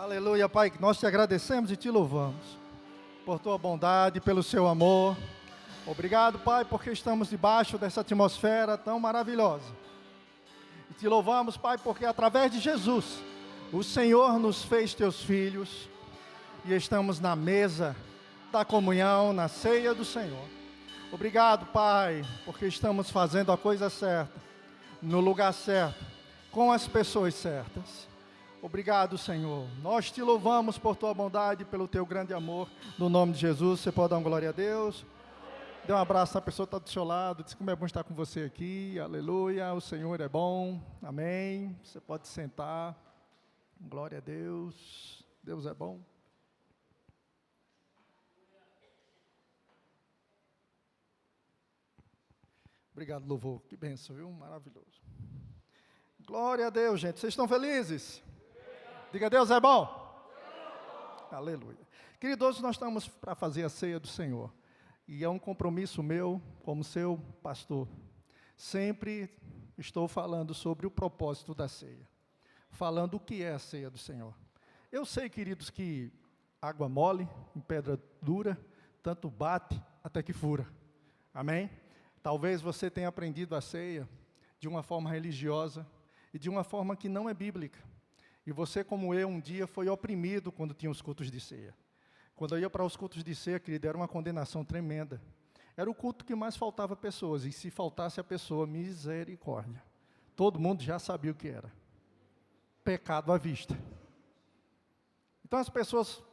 Aleluia, Pai, que nós te agradecemos e te louvamos por tua bondade, pelo seu amor. Obrigado, Pai, porque estamos debaixo dessa atmosfera tão maravilhosa. E te louvamos, Pai, porque através de Jesus, o Senhor nos fez teus filhos e estamos na mesa da comunhão, na ceia do Senhor. Obrigado, Pai, porque estamos fazendo a coisa certa, no lugar certo, com as pessoas certas. Obrigado, Senhor. Nós te louvamos por tua bondade, pelo teu grande amor. No nome de Jesus, você pode dar uma glória a Deus. Dê um abraço na pessoa que está do seu lado. Diz como é bom estar com você aqui. Aleluia. O Senhor é bom. Amém. Você pode sentar. Glória a Deus. Deus é bom. Obrigado, louvor. Que bênção, viu? Maravilhoso. Glória a Deus, gente. Vocês estão felizes? Diga, Deus é bom. Aleluia. Queridos, nós estamos para fazer a ceia do Senhor. E é um compromisso meu, como seu pastor. Sempre estou falando sobre o propósito da ceia. Falando o que é a ceia do Senhor. Eu sei, queridos, que água mole, em pedra dura, tanto bate até que fura. Amém? Talvez você tenha aprendido a ceia de uma forma religiosa e de uma forma que não é bíblica. E você, como eu, um dia foi oprimido quando tinha os cultos de ceia. Quando eu ia para os cultos de ceia, querido, era uma condenação tremenda. Era o culto que mais faltava pessoas, e se faltasse a pessoa, misericórdia. Todo mundo já sabia o que era. Pecado à vista. Então as pessoas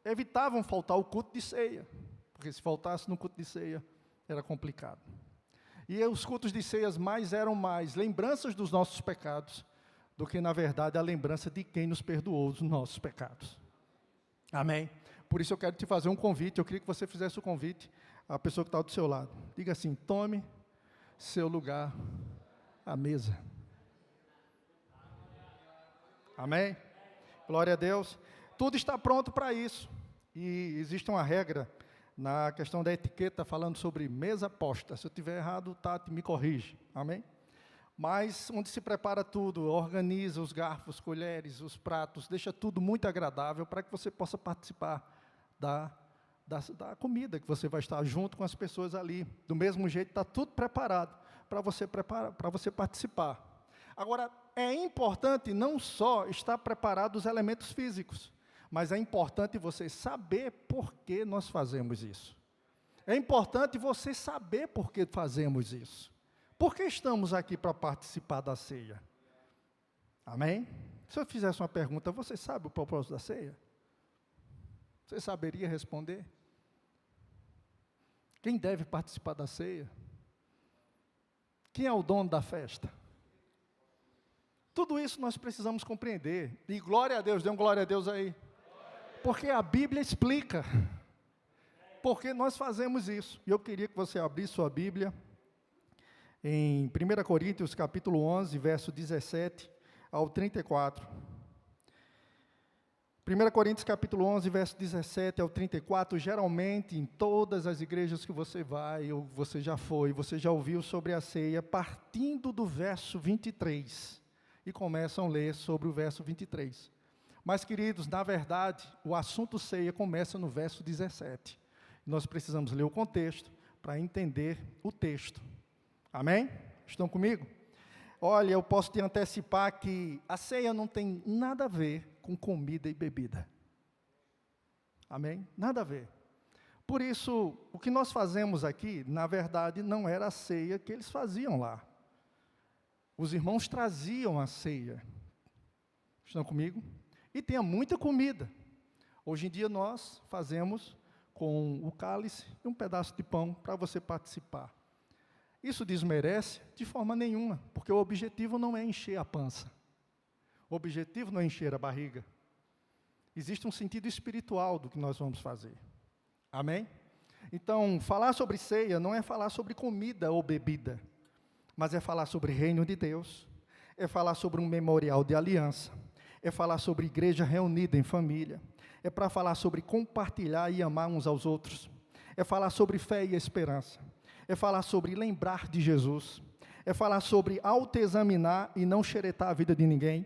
evitavam faltar o culto de ceia, porque se faltasse no culto de ceia, era complicado. E os cultos de ceias eram mais lembranças dos nossos pecados, do que, na verdade, a lembrança de quem nos perdoou dos nossos pecados. Amém? Por isso eu quero te fazer um convite, eu queria que você fizesse o convite à pessoa que está do seu lado. Diga assim, tome seu lugar à mesa. Amém? Glória a Deus. Tudo está pronto para isso. E existe uma regra na questão da etiqueta falando sobre mesa posta. Se eu estiver errado, Tati me corrige. Amém? Mas onde se prepara tudo, organiza os garfos, colheres, os pratos, deixa tudo muito agradável para que você possa participar da comida, que você vai estar junto com as pessoas ali. Do mesmo jeito, está tudo preparado para você participar. Agora, é importante não só estar preparado os elementos físicos, mas é importante você saber por que nós fazemos isso. É importante você saber por que fazemos isso. Por que estamos aqui para participar da ceia? Amém? Se eu fizesse uma pergunta, você sabe o propósito da ceia? Você saberia responder? Quem deve participar da ceia? Quem é o dono da festa? Tudo isso nós precisamos compreender. E glória a Deus, dê um glória a Deus aí. Porque a Bíblia explica. Porque nós fazemos isso. E eu queria que você abrisse sua Bíblia em 1 Coríntios, capítulo 11, verso 17 ao 34. 1 Coríntios, capítulo 11, verso 17 ao 34, geralmente em todas as igrejas que você vai, ou você já foi, você já ouviu sobre a ceia, partindo do verso 23, e começam a ler sobre o verso 23. Mas, queridos, na verdade, o assunto ceia começa no verso 17. Nós precisamos ler o contexto para entender o texto. Amém? Estão comigo? Olha, eu posso te antecipar que a ceia não tem nada a ver com comida e bebida. Amém? Nada a ver. Por isso, o que nós fazemos aqui, na verdade, não era a ceia que eles faziam lá. Os irmãos traziam a ceia. Estão comigo? E tinha muita comida. Hoje em dia nós fazemos com o cálice e um pedaço de pão para você participar. Isso desmerece de forma nenhuma, porque o objetivo não é encher a pança. O objetivo não é encher a barriga. Existe um sentido espiritual do que nós vamos fazer. Amém? Então, falar sobre ceia não é falar sobre comida ou bebida, mas é falar sobre o reino de Deus, é falar sobre um memorial de aliança, é falar sobre igreja reunida em família, é para falar sobre compartilhar e amar uns aos outros, é falar sobre fé e esperança, é falar sobre lembrar de Jesus, é falar sobre autoexaminar e não xeretar a vida de ninguém,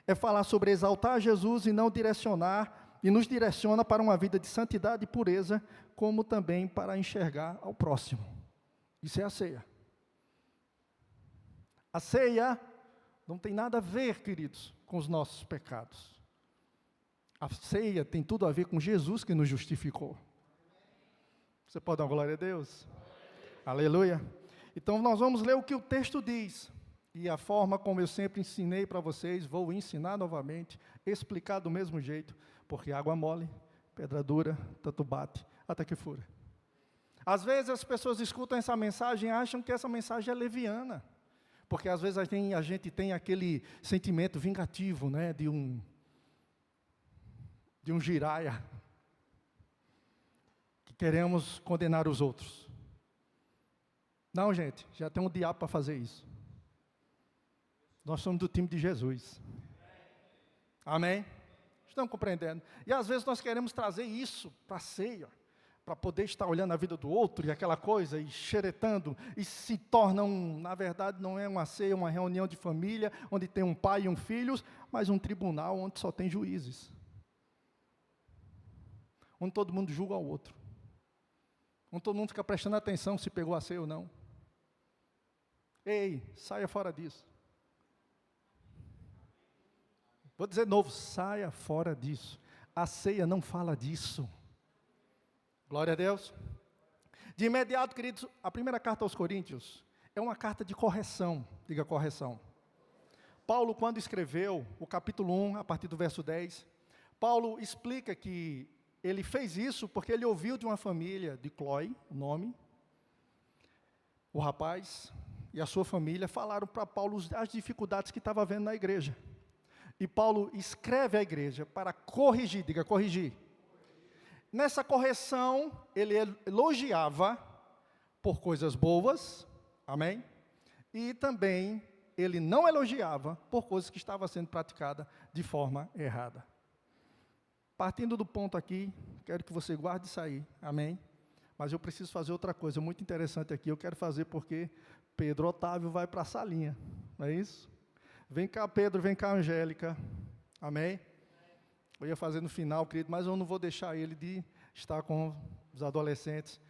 É falar sobre exaltar Jesus e não direcionar, e nos direciona para uma vida de santidade e pureza, como também para enxergar ao próximo. Isso é a ceia. A ceia não tem nada a ver, queridos, com os nossos pecados. A ceia tem tudo a ver com Jesus que nos justificou. Você pode dar uma glória a Deus? Aleluia. Então nós vamos ler o que o texto diz. E a forma como eu sempre ensinei para vocês, vou ensinar novamente, explicar do mesmo jeito, porque água mole, pedra dura, tanto bate, até que fura. Às vezes as pessoas escutam essa mensagem e acham que essa mensagem é leviana, porque às vezes a gente tem aquele sentimento vingativo, né, de um giraia, que queremos condenar os outros. Não, gente, já tem um diabo para fazer isso. Nós somos do time de Jesus. Amém? Estão compreendendo? E às vezes nós queremos trazer isso para a ceia, para poder estar olhando a vida do outro e aquela coisa, e xeretando, e se torna na verdade não é uma ceia, uma reunião de família, onde tem um pai e um filho, mas um tribunal onde só tem juízes. Onde todo mundo julga o outro. Onde todo mundo fica prestando atenção se pegou a ceia ou não. Ei, saia fora disso. Vou dizer de novo, saia fora disso. A ceia não fala disso. Glória a Deus. De imediato, queridos, a primeira carta aos Coríntios é uma carta de correção. Diga correção. Paulo, quando escreveu o capítulo 1, a partir do verso 10, Paulo explica que ele fez isso porque ele ouviu de uma família, de Clói, o nome, o rapaz e a sua família falaram para Paulo as dificuldades que estava havendo na igreja. E Paulo escreve à igreja para corrigir, diga corrigir. Nessa correção, ele elogiava por coisas boas, amém? E também ele não elogiava por coisas que estavam sendo praticadas de forma errada. Partindo do ponto aqui, quero que você guarde isso aí, amém? Mas eu preciso fazer outra coisa muito interessante aqui, eu quero fazer porque Pedro Otávio vai para a salinha, não é isso? Vem cá, Pedro, vem cá, Angélica. Amém? Eu ia fazer no final, querido, mas eu não vou deixar ele de estar com os adolescentes.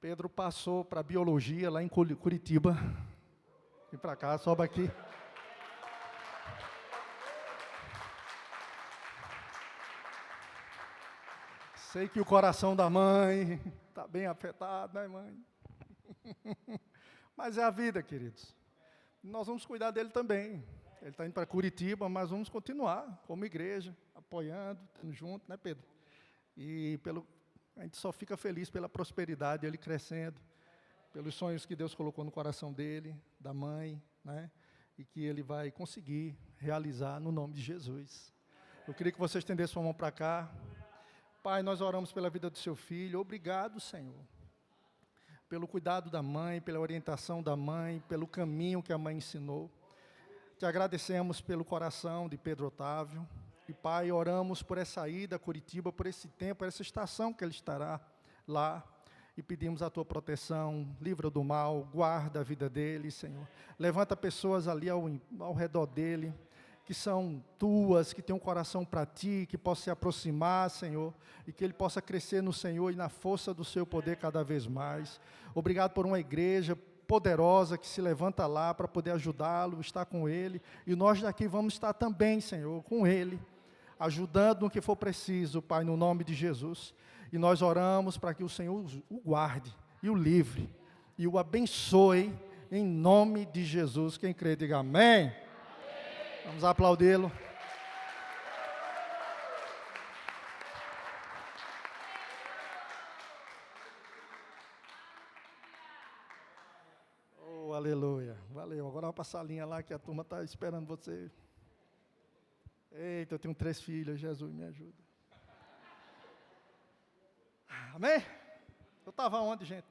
Pedro passou para biologia lá em Curitiba. Vem para cá, sobe aqui. Sei que o coração da mãe está bem afetado, né, mãe? Mas é a vida, queridos. Nós vamos cuidar dele também. Ele está indo para Curitiba, mas vamos continuar como igreja, apoiando, estando junto, né, Pedro? E a gente só fica feliz pela prosperidade, ele crescendo, pelos sonhos que Deus colocou no coração dele, da mãe, né? E que ele vai conseguir realizar no nome de Jesus. Eu queria que você estendesse sua mão para cá. Pai, nós oramos pela vida do seu filho. Obrigado, Senhor, pelo cuidado da mãe, pela orientação da mãe, pelo caminho que a mãe ensinou. Te agradecemos pelo coração de Pedro Otávio. E, Pai, oramos por essa ida a Curitiba, por esse tempo, por essa estação que ele estará lá. E pedimos a Tua proteção, livra do mal, guarda a vida dele, Senhor. Levanta pessoas ali ao redor dele, que são Tuas, que têm um coração para Ti, que possam se aproximar, Senhor, e que ele possa crescer no Senhor e na força do Seu poder cada vez mais. Obrigado por uma igreja poderosa que se levanta lá para poder ajudá-lo, estar com ele, e nós daqui vamos estar também, Senhor, com ele, ajudando no que for preciso, Pai, no nome de Jesus, e nós oramos para que o Senhor o guarde, e o livre, e o abençoe, em nome de Jesus. Quem crê, diga amém. Amém. Vamos aplaudi-lo. Aleluia, valeu. Agora vamos passar a linha lá que a turma está esperando você. Eita, eu tenho 3 filhas, Jesus me ajuda. Amém? Eu estava onde, gente?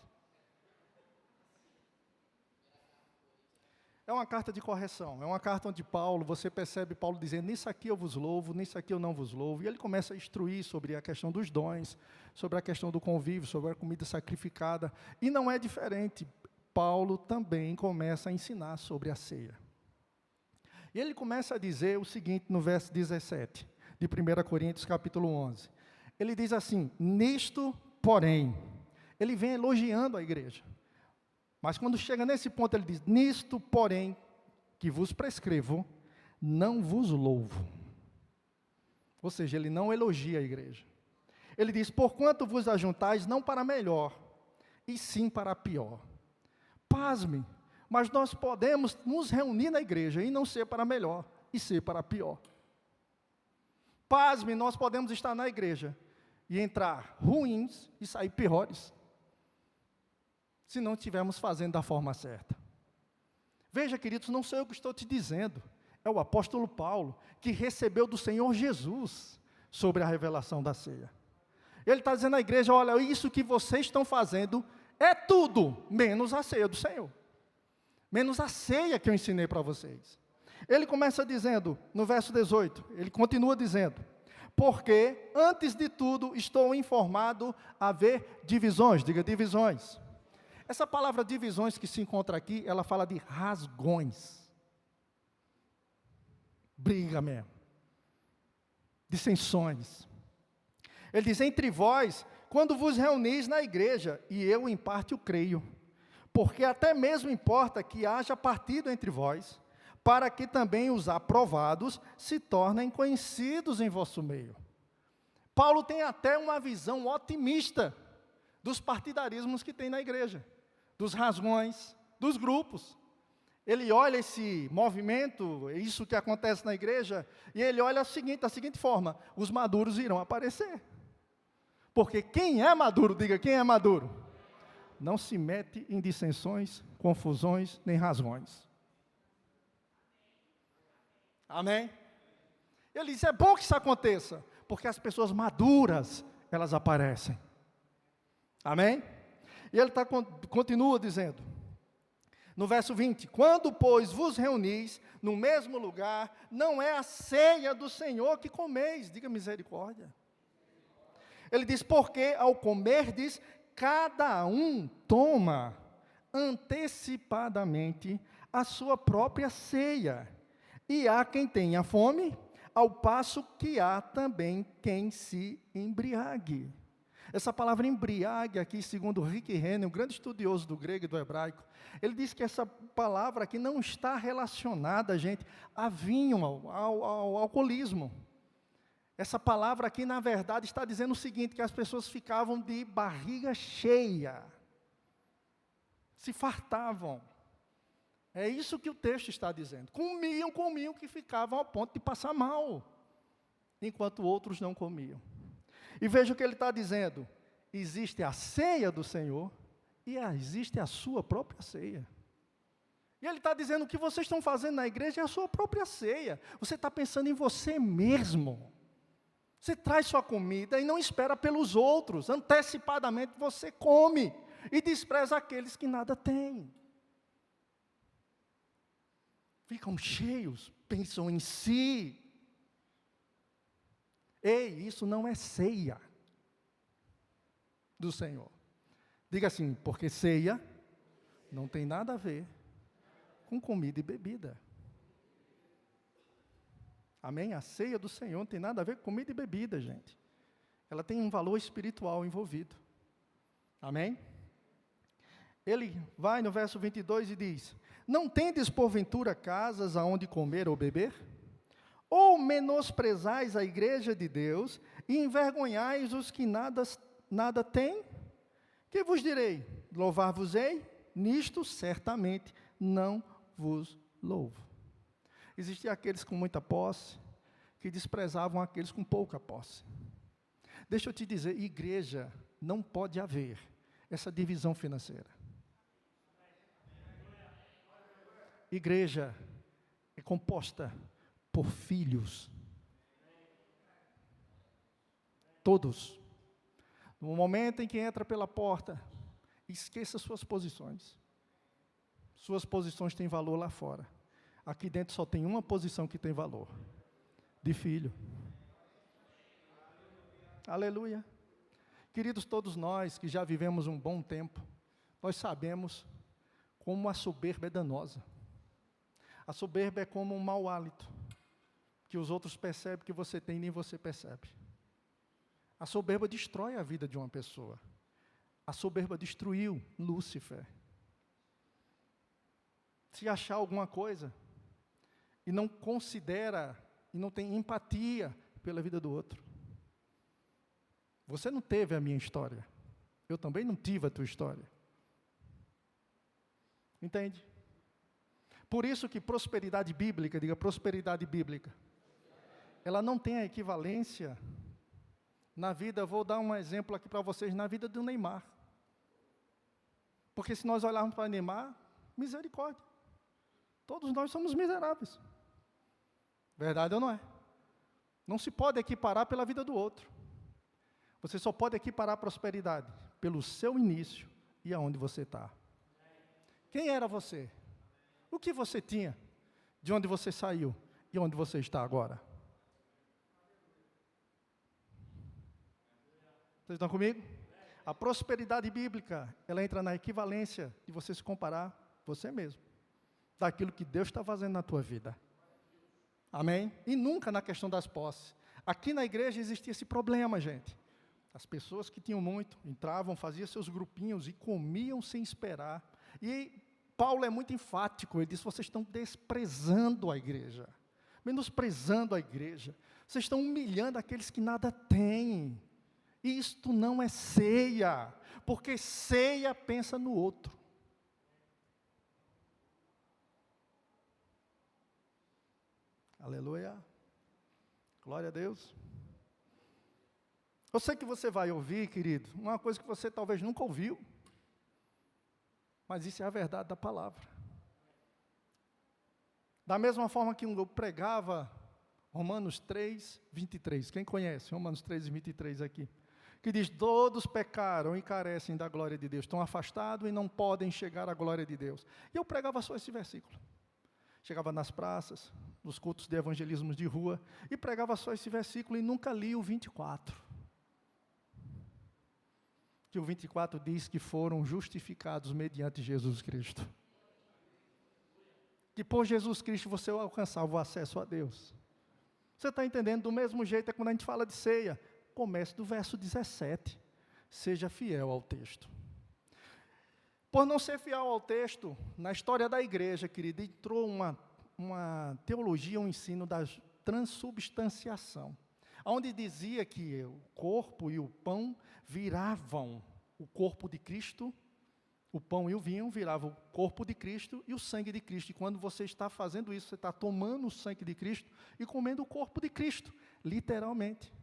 É uma carta de correção, é uma carta onde Paulo, você percebe Paulo dizendo, nisso aqui eu vos louvo, nisso aqui eu não vos louvo. E ele começa a instruir sobre a questão dos dons, sobre a questão do convívio, sobre a comida sacrificada. E não é diferente. Paulo também começa a ensinar sobre a ceia. E ele começa a dizer o seguinte no verso 17, de 1 Coríntios capítulo 11. Ele diz assim: nisto, porém, ele vem elogiando a igreja. Mas quando chega nesse ponto, ele diz: nisto, porém, que vos prescrevo, não vos louvo. Ou seja, ele não elogia a igreja. Ele diz: porquanto vos ajuntais não para melhor, e sim para pior. Pasme, mas nós podemos nos reunir na igreja e não ser para melhor, e ser para pior. Pasme, nós podemos estar na igreja e entrar ruins e sair piores, se não estivermos fazendo da forma certa. Veja, queridos, não sou eu que estou te dizendo, é o apóstolo Paulo, que recebeu do Senhor Jesus sobre a revelação da ceia. Ele está dizendo à igreja: olha, isso que vocês estão fazendo é tudo, menos a ceia do Senhor. Menos a ceia que eu ensinei para vocês. Ele começa dizendo, no verso 18, ele continua dizendo: porque, antes de tudo, estou informado a haver divisões. Diga, divisões. Essa palavra divisões que se encontra aqui, ela fala de rasgões. Briga mesmo. Dissensões. Ele diz: entre vós, quando vos reunis na igreja, e eu em parte o creio, porque até mesmo importa que haja partido entre vós, para que também os aprovados se tornem conhecidos em vosso meio. Paulo tem até uma visão otimista dos partidarismos que tem na igreja, dos rasgões, dos grupos. Ele olha esse movimento, isso que acontece na igreja, e ele olha da seguinte forma: os maduros irão aparecer. Porque quem é maduro, diga, quem é maduro, não se mete em dissensões, confusões, nem rasgões. Amém? Ele diz: é bom que isso aconteça, porque as pessoas maduras, elas aparecem. Amém? E ele continua dizendo, no verso 20: quando, pois, vos reunis no mesmo lugar, não é a ceia do Senhor que comeis. Diga misericórdia. Ele diz: porque ao comerdes, cada um toma antecipadamente a sua própria ceia. E há quem tenha fome, ao passo que há também quem se embriague. Essa palavra embriague aqui, segundo Rick Renner, um grande estudioso do grego e do hebraico, ele diz que essa palavra aqui não está relacionada, gente, a vinho, ao alcoolismo. Essa palavra aqui, na verdade, está dizendo o seguinte: que as pessoas ficavam de barriga cheia, se fartavam. É isso que o texto está dizendo. Comiam, que ficavam ao ponto de passar mal, enquanto outros não comiam. E veja o que ele está dizendo: existe a ceia do Senhor, e existe a sua própria ceia. E ele está dizendo: o que vocês estão fazendo na igreja é a sua própria ceia. Você está pensando em você mesmo. Você traz sua comida e não espera pelos outros. Antecipadamente você come e despreza aqueles que nada têm. Ficam cheios, pensam em si. Ei, isso não é ceia do Senhor. Diga assim: porque ceia não tem nada a ver com comida e bebida. Amém? A ceia do Senhor não tem nada a ver com comida e bebida, gente. Ela tem um valor espiritual envolvido. Amém? Ele vai no verso 22 e diz: não tendes porventura casas aonde comer ou beber? Ou menosprezais a igreja de Deus e envergonhais os que nada têm? Que vos direi? Louvar-vos-ei? Nisto certamente não vos louvo. Existiam aqueles com muita posse, que desprezavam aqueles com pouca posse. Deixa eu te dizer, igreja, não pode haver essa divisão financeira. Igreja é composta por filhos. Todos. No momento em que entra pela porta, esqueça suas posições. Suas posições têm valor lá fora. Aqui dentro só tem uma posição que tem valor: de filho. Aleluia. Queridos, todos nós que já vivemos um bom tempo, nós sabemos como a soberba é danosa. A soberba é como um mau hálito, que os outros percebem que você tem e nem você percebe. A soberba destrói a vida de uma pessoa. A soberba destruiu Lúcifer. Se achar alguma coisa e não considera e não tem empatia pela vida do outro. Você não teve a minha história. Eu também não tive a tua história. Entende? Por isso que prosperidade bíblica, diga prosperidade bíblica, ela não tem a equivalência na vida, vou dar um exemplo aqui para vocês, na vida do Neymar. Porque se nós olharmos para Neymar, misericórdia. Todos nós somos miseráveis. Verdade ou não é? Não se pode equiparar pela vida do outro. Você só pode equiparar a prosperidade pelo seu início e aonde você está. Quem era você? O que você tinha? De onde você saiu? E onde você está agora? Vocês estão comigo? A prosperidade bíblica, ela entra na equivalência de você se comparar você mesmo, daquilo que Deus está fazendo na tua vida. Amém? E nunca na questão das posses. Aqui na igreja existia esse problema, gente. As pessoas que tinham muito, entravam, faziam seus grupinhos e comiam sem esperar. E Paulo é muito enfático, ele diz, vocês estão desprezando a igreja, menosprezando a igreja, vocês estão humilhando aqueles que nada têm. E isto não é ceia, porque ceia pensa no outro. Aleluia. Glória a Deus. Eu sei que você vai ouvir, querido, uma coisa que você talvez nunca ouviu, mas isso é a verdade da palavra. Da mesma forma que eu pregava Romanos 3, 23. Quem conhece Romanos 3, 23 aqui? Que diz, todos pecaram e carecem da glória de Deus, estão afastados e não podem chegar à glória de Deus. E eu pregava só esse versículo. Chegava nas praças, nos cultos de evangelismo de rua, e pregava só esse versículo e nunca li o 24. Que o 24 diz que foram justificados mediante Jesus Cristo. Que por Jesus Cristo você alcançava o acesso a Deus. Você está entendendo? Do mesmo jeito é quando a gente fala de ceia. Comece do verso 17. Seja fiel ao texto. Por não ser fiel ao texto, na história da igreja, querido, entrou uma teologia, um ensino da transubstanciação, onde dizia que o corpo e o pão viravam o corpo de Cristo, o pão e o vinho viravam o corpo de Cristo e o sangue de Cristo. E quando você está fazendo isso, você está tomando o sangue de Cristo e comendo o corpo de Cristo, literalmente.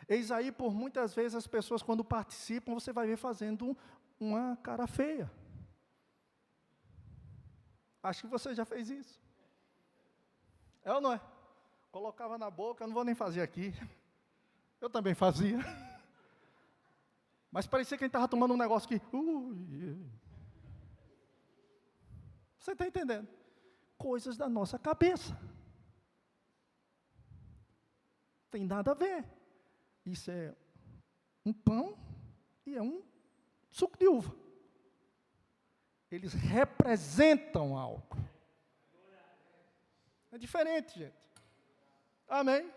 Eis aí, por muitas vezes, as pessoas, quando participam, você vai ver fazendo uma cara feia. Acho que você já fez isso. É ou não é? Colocava na boca, não vou nem fazer aqui. Eu também fazia. Mas parecia que a gente estava tomando um negócio que... Você está entendendo? Coisas da nossa cabeça. Tem nada a ver. Isso é um pão e é um suco de uva. Eles representam algo. É diferente, gente. Amém?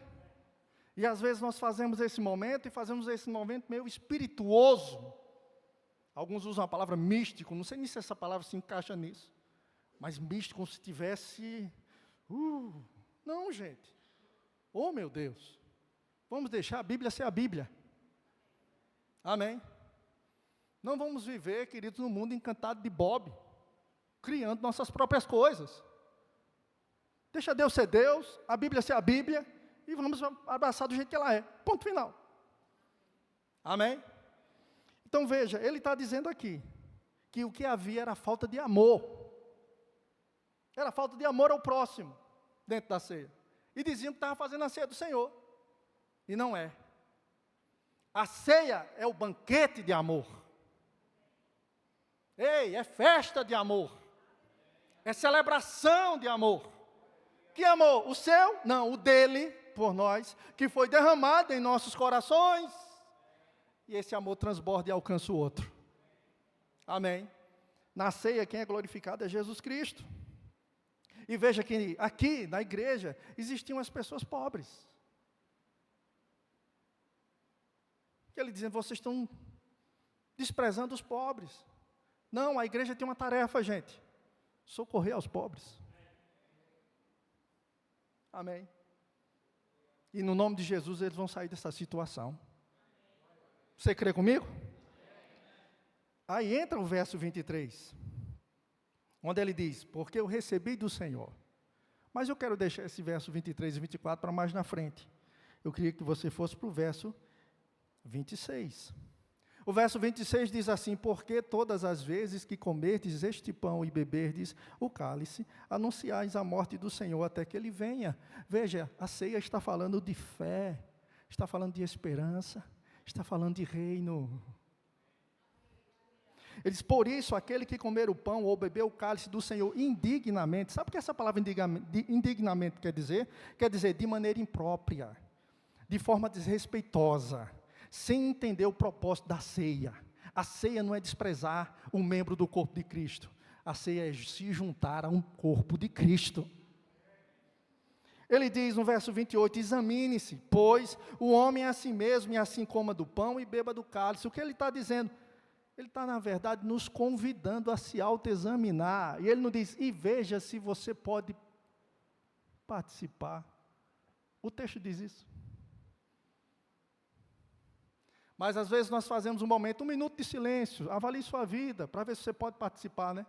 E às vezes nós fazemos esse momento, e fazemos esse momento meio espirituoso. Alguns usam a palavra místico, não sei nem se essa palavra se encaixa nisso. Mas místico como se tivesse... não, gente. Oh, meu Deus. Vamos deixar a Bíblia ser a Bíblia. Amém? Não vamos viver, queridos, no mundo encantado de Bob, criando nossas próprias coisas. Deixa Deus ser Deus, a Bíblia ser a Bíblia, e vamos abraçar do jeito que ela é. Ponto final. Amém? Então veja, ele está dizendo aqui, que o que havia era falta de amor. Era falta de amor ao próximo, dentro da ceia. E diziam que estava fazendo a ceia do Senhor. E não é. A ceia é o banquete de amor. Ei, é festa de amor. É celebração de amor. Que amor? O seu? Não, o dele, por nós, que foi derramado em nossos corações. E esse amor transborda e alcança o outro. Amém. Na ceia, quem é glorificado é Jesus Cristo. E veja que aqui na igreja existiam as pessoas pobres. Ele dizendo, vocês estão desprezando os pobres. Não, a igreja tem uma tarefa, gente. Socorrer aos pobres. Amém. E no nome de Jesus eles vão sair dessa situação. Você crê comigo? Aí entra o verso 23. Onde ele diz, porque eu recebi do Senhor. Mas eu quero deixar esse verso 23 e 24 para mais na frente. Eu queria que você fosse para o verso 26. O verso 26 diz assim, porque todas as vezes que comerdes este pão e beberdes o cálice, anunciais a morte do Senhor até que Ele venha. Veja, a ceia está falando de fé, está falando de esperança, está falando de reino. Ele diz, por isso, aquele que comer o pão ou beber o cálice do Senhor indignamente, sabe o que essa palavra indignamente quer dizer? Quer dizer, de maneira imprópria, de forma desrespeitosa, sem entender o propósito da ceia. A ceia não é desprezar um membro do corpo de Cristo. A ceia é se juntar a um corpo de Cristo. Ele diz no verso 28, examine-se, pois o homem é a si mesmo, e assim coma do pão e beba do cálice. O que ele está dizendo? Ele está, na verdade, nos convidando a se autoexaminar. E ele não diz, e veja se você pode participar. O texto diz isso. Mas às vezes nós fazemos um minuto de silêncio, avalie sua vida, para ver se você pode participar, né?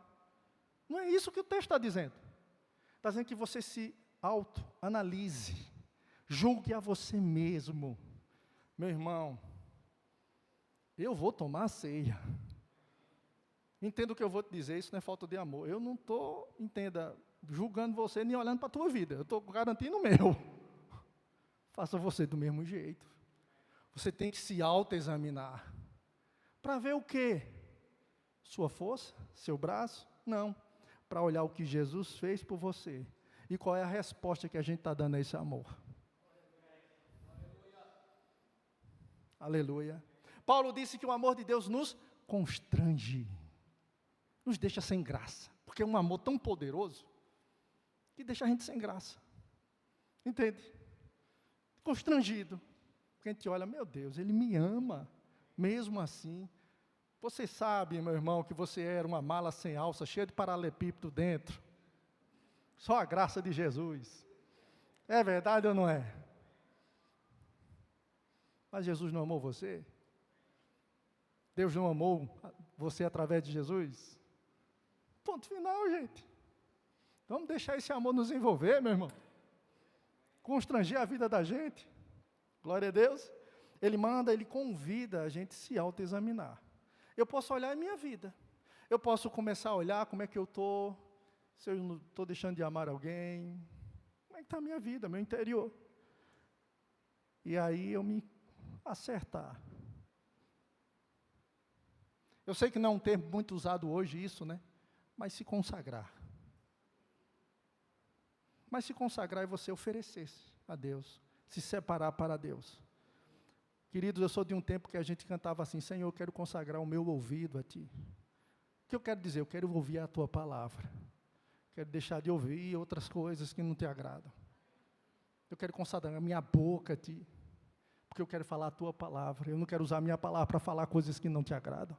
Não é isso que o texto está dizendo. Está dizendo que você se autoanalise, julgue a você mesmo. Meu irmão, eu vou tomar a ceia. Entenda o que eu vou te dizer, isso não é falta de amor. Eu não estou, entenda, julgando você, nem olhando para a tua vida. Eu estou garantindo o meu. Faça você do mesmo jeito. Você tem que se autoexaminar. Para ver o quê? Sua força? Seu braço? Não. Para olhar o que Jesus fez por você. E qual é a resposta que a gente está dando a esse amor. Aleluia. Paulo disse que o amor de Deus nos constrange. Nos deixa sem graça. Porque é um amor tão poderoso que deixa a gente sem graça. Entende? Constrangido. Porque a gente olha, meu Deus, Ele me ama, mesmo assim. Você sabe, meu irmão, que você era uma mala sem alça, cheia de paralelepípedo dentro. Só a graça de Jesus. É verdade ou não é? Mas Jesus não amou você? Deus não amou você através de Jesus? Ponto final, gente. Vamos deixar esse amor nos envolver, meu irmão. Constranger a vida da gente. Glória a Deus. Ele manda, Ele convida a gente a se autoexaminar. Eu posso olhar a minha vida. Eu posso começar a olhar como é que eu estou, se eu não estou deixando de amar alguém. Como é que está a minha vida, meu interior? E aí eu me acertar. Eu sei que não é um termo muito usado hoje isso, né? Mas se consagrar. Mas se consagrar é você oferecer-se a Deus. Se separar para Deus. Queridos, eu sou de um tempo que a gente cantava assim, Senhor, eu quero consagrar o meu ouvido a Ti. O que eu quero dizer? Eu quero ouvir a Tua palavra. Quero deixar de ouvir outras coisas que não te agradam. Eu quero consagrar a minha boca a Ti. Porque eu quero falar a Tua palavra. Eu não quero usar a minha palavra para falar coisas que não te agradam.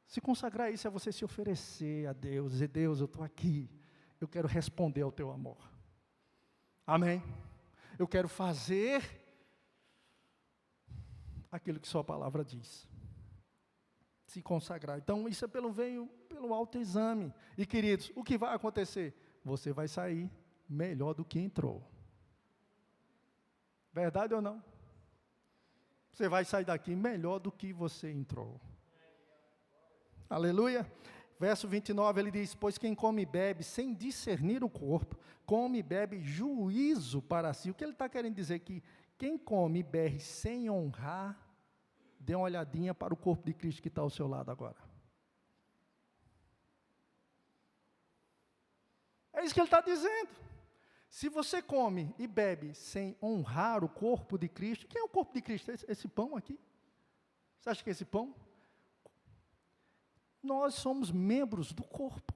Se consagrar isso é você se oferecer a Deus. Dizer, Deus, eu estou aqui. Eu quero responder ao Teu amor. Amém? Eu quero fazer aquilo que sua palavra diz. Se consagrar. Então, isso é pelo autoexame. E, queridos, o que vai acontecer? Você vai sair melhor do que entrou. Verdade ou não? Você vai sair daqui melhor do que você entrou. Aleluia. Verso 29, ele diz, pois quem come e bebe sem discernir o corpo, come e bebe juízo para si. O que ele está querendo dizer aqui? Quem come e bebe sem honrar, dê uma olhadinha para o corpo de Cristo que está ao seu lado agora. É isso que ele está dizendo. Se você come e bebe sem honrar o corpo de Cristo, quem é o corpo de Cristo? Esse pão aqui? Você acha que é esse pão? Nós somos membros do corpo.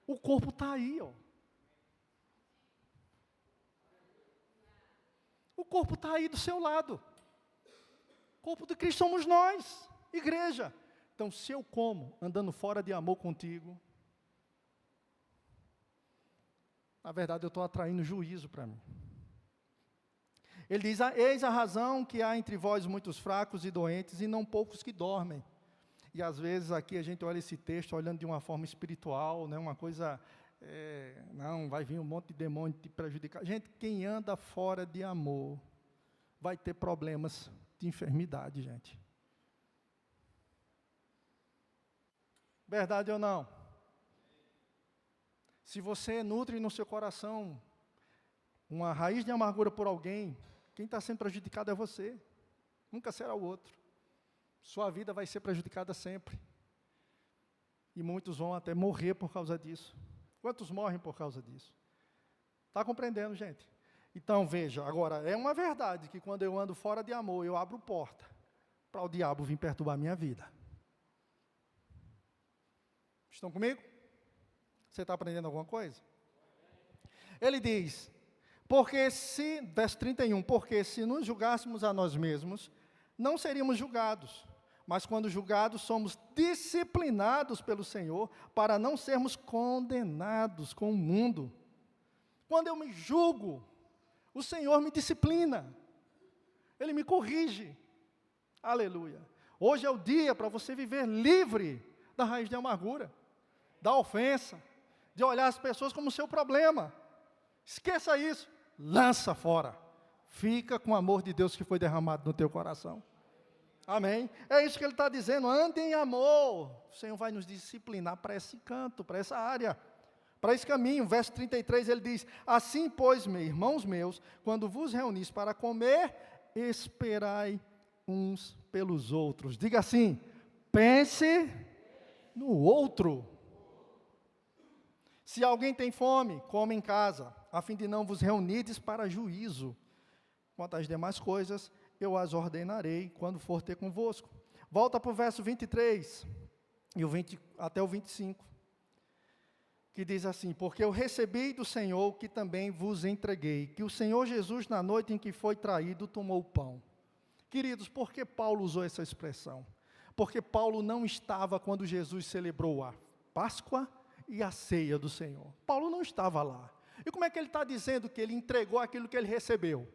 O corpo está aí, ó. O corpo está aí do seu lado. O corpo de Cristo somos nós, igreja. Então, se eu como andando fora de amor contigo, na verdade eu estou atraindo juízo para mim. Ele diz, eis a razão que há entre vós muitos fracos e doentes, e não poucos que dormem. E às vezes aqui a gente olha esse texto olhando de uma forma espiritual, né, uma coisa, não, vai vir um monte de demônio te prejudicar. Gente, quem anda fora de amor vai ter problemas de enfermidade, gente. Verdade ou não? Se você nutre no seu coração uma raiz de amargura por alguém, quem está sendo prejudicado é você, nunca será o outro. Sua vida vai ser prejudicada sempre. E muitos vão até morrer por causa disso. Quantos morrem por causa disso? Está compreendendo, gente? Então, veja, agora, é uma verdade que quando eu ando fora de amor, eu abro porta para o diabo vir perturbar a minha vida. Estão comigo? Você está aprendendo alguma coisa? Ele diz, verso 31, porque se nos julgássemos a nós mesmos, não seríamos julgados, mas quando julgados, somos disciplinados pelo Senhor, para não sermos condenados com o mundo. Quando eu me julgo, o Senhor me disciplina, Ele me corrige, aleluia. Hoje é o dia para você viver livre da raiz de amargura, da ofensa, de olhar as pessoas como seu problema. Esqueça isso, lança fora. Fica com o amor de Deus que foi derramado no teu coração. Amém? É isso que ele está dizendo, ande em amor. O Senhor vai nos disciplinar para esse canto, para essa área, para esse caminho. Verso 33, ele diz, assim, pois, irmãos meus, quando vos reunis para comer, esperai uns pelos outros. Diga assim, pense no outro. Se alguém tem fome, come em casa, a fim de não vos reunides para juízo. Quanto às demais coisas, eu as ordenarei quando for ter convosco. Volta para o verso 23, até o 25, que diz assim, porque eu recebi do Senhor que também vos entreguei, que o Senhor Jesus, na noite em que foi traído, tomou o pão. Queridos, por que Paulo usou essa expressão? Porque Paulo não estava quando Jesus celebrou a Páscoa e a ceia do Senhor. Paulo não estava lá. E como é que ele está dizendo que ele entregou aquilo que ele recebeu?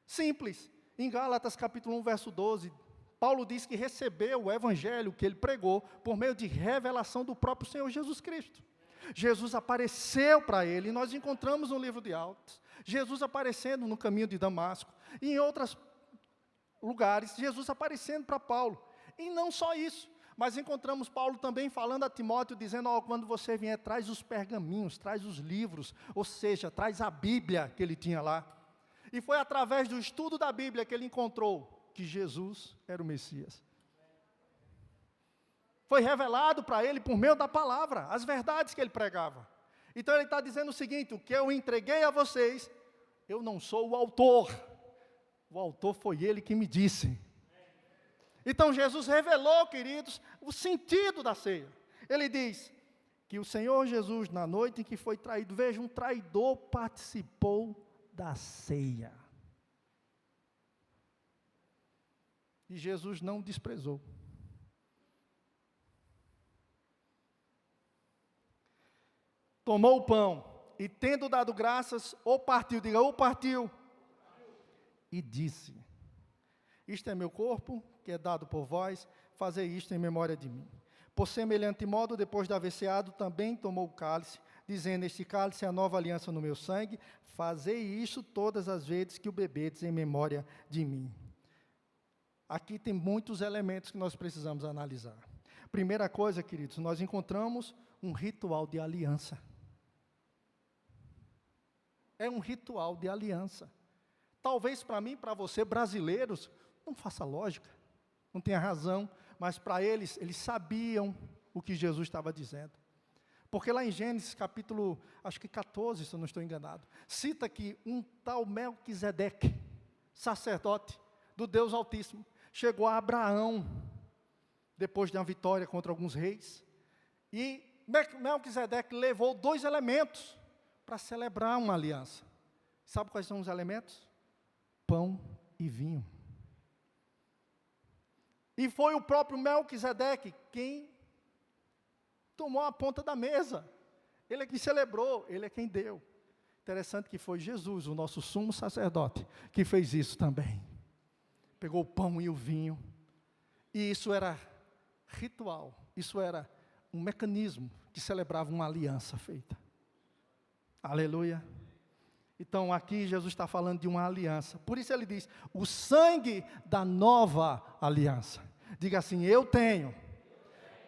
Simples. Em Gálatas capítulo 1, verso 12, Paulo diz que recebeu o evangelho que ele pregou por meio de revelação do próprio Senhor Jesus Cristo. Jesus apareceu para ele, e nós encontramos no livro de Atos, Jesus aparecendo no caminho de Damasco, e em outros lugares, Jesus aparecendo para Paulo. E não só isso, mas encontramos Paulo também falando a Timóteo, dizendo, quando você vier, traz os pergaminhos, traz os livros, ou seja, traz a Bíblia que ele tinha lá. E foi através do estudo da Bíblia que ele encontrou que Jesus era o Messias. Foi revelado para ele por meio da palavra, as verdades que ele pregava. Então ele está dizendo o seguinte, o que eu entreguei a vocês, eu não sou o autor foi ele que me disse. Então Jesus revelou, queridos, o sentido da ceia. Ele diz que o Senhor Jesus, na noite em que foi traído, veja, um traidor participou da ceia. E Jesus não desprezou. Tomou o pão e, tendo dado graças, o partiu, diga, o partiu, e disse, isto é meu corpo, que é dado por vós, fazei isto em memória de mim. Por semelhante modo, depois de haver ceado, também tomou o cálice, dizendo, este cálice é a nova aliança no meu sangue, fazei isso todas as vezes que o bebedes em memória de mim. Aqui tem muitos elementos que nós precisamos analisar. Primeira coisa, queridos, nós encontramos um ritual de aliança. É um ritual de aliança. Talvez para mim, para você, brasileiros, não faça lógica, não tenha razão, mas para eles sabiam o que Jesus estava dizendo. Porque lá em Gênesis capítulo, acho que 14, se eu não estou enganado, cita que um tal Melquisedeque, sacerdote do Deus Altíssimo, chegou a Abraão, depois de uma vitória contra alguns reis, e Melquisedeque levou 2 elementos para celebrar uma aliança. Sabe quais são os elementos? Pão e vinho. E foi o próprio Melquisedeque quem tomou a ponta da mesa. Ele é quem celebrou, ele é quem deu. Interessante que foi Jesus, o nosso sumo sacerdote, que fez isso também. Pegou o pão e o vinho. E isso era ritual, isso era um mecanismo que celebrava uma aliança feita. Aleluia. Então aqui Jesus está falando de uma aliança. Por isso ele diz, o sangue da nova aliança. Diga assim, eu tenho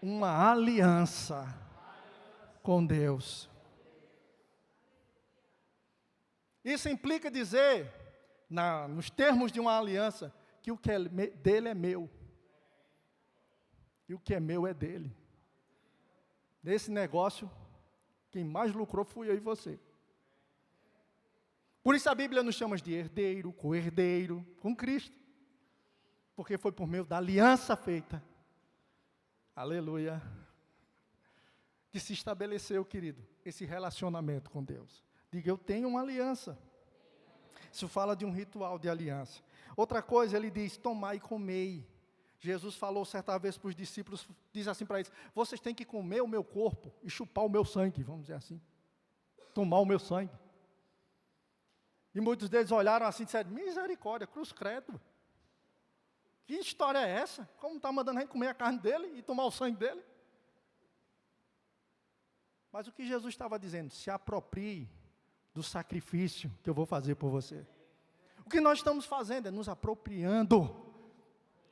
uma aliança com Deus. Isso implica dizer, nos termos de uma aliança, que o que é dele é meu. E o que é meu é dele. Nesse negócio, quem mais lucrou fui eu e você. Por isso a Bíblia nos chama de herdeiro, co-herdeiro com Cristo. Porque foi por meio da aliança feita. Aleluia. Que se estabeleceu, querido, esse relacionamento com Deus. Diga, eu tenho uma aliança. Isso fala de um ritual de aliança. Outra coisa, ele diz, tomai e comei. Jesus falou certa vez para os discípulos, diz assim para eles, vocês têm que comer o meu corpo e chupar o meu sangue, vamos dizer assim. Tomar o meu sangue. E muitos deles olharam assim e disseram, misericórdia, cruz credo. Que história é essa? Como está mandando a gente comer a carne dele e tomar o sangue dele? Mas o que Jesus estava dizendo? Se aproprie do sacrifício que eu vou fazer por você. O que nós estamos fazendo é nos apropriando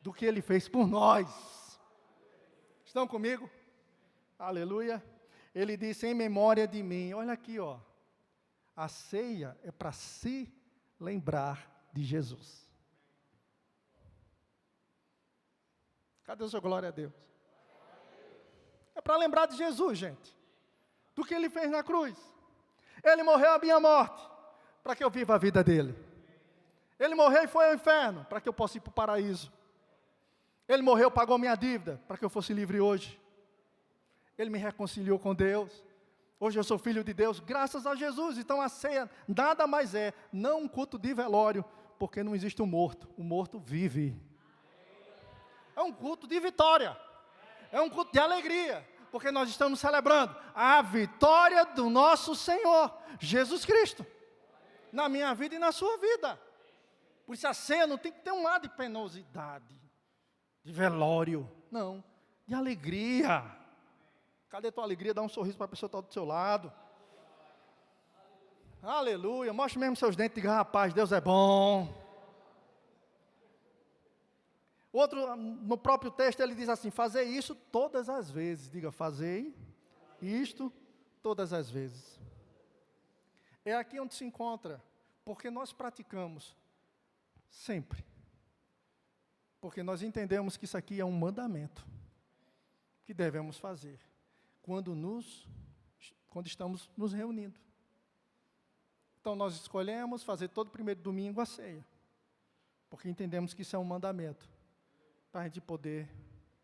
do que Ele fez por nós. Estão comigo? Aleluia. Ele disse, em memória de mim. Olha aqui, ó. A ceia é para se lembrar de Jesus. Cadê a sua glória a Deus? É para lembrar de Jesus, gente. Do que Ele fez na cruz. Ele morreu a minha morte, para que eu viva a vida dele. Ele morreu e foi ao inferno, para que eu possa ir para o paraíso. Ele morreu, pagou minha dívida, para que eu fosse livre hoje. Ele me reconciliou com Deus. Hoje eu sou filho de Deus, graças a Jesus. Então a ceia nada mais é, não um culto de velório, porque não existe um morto. O morto vive. É um culto de vitória. É um culto de alegria. Porque nós estamos celebrando a vitória do nosso Senhor, Jesus Cristo. Na minha vida e na sua vida. Por isso a ceia não tem que ter um lado de penosidade, de velório. Não, de alegria. Cadê a tua alegria? Dá um sorriso para a pessoa que está do seu lado. Aleluia. Mostre mesmo seus dentes e diga, rapaz, Deus é bom. Outro, no próprio texto, ele diz assim, fazei isso todas as vezes. Diga, fazei isto todas as vezes. É aqui onde se encontra, porque nós praticamos sempre. Porque nós entendemos que isso aqui é um mandamento que devemos fazer quando estamos nos reunindo. Então nós escolhemos fazer todo primeiro domingo a ceia, porque entendemos que isso é um mandamento, para a gente poder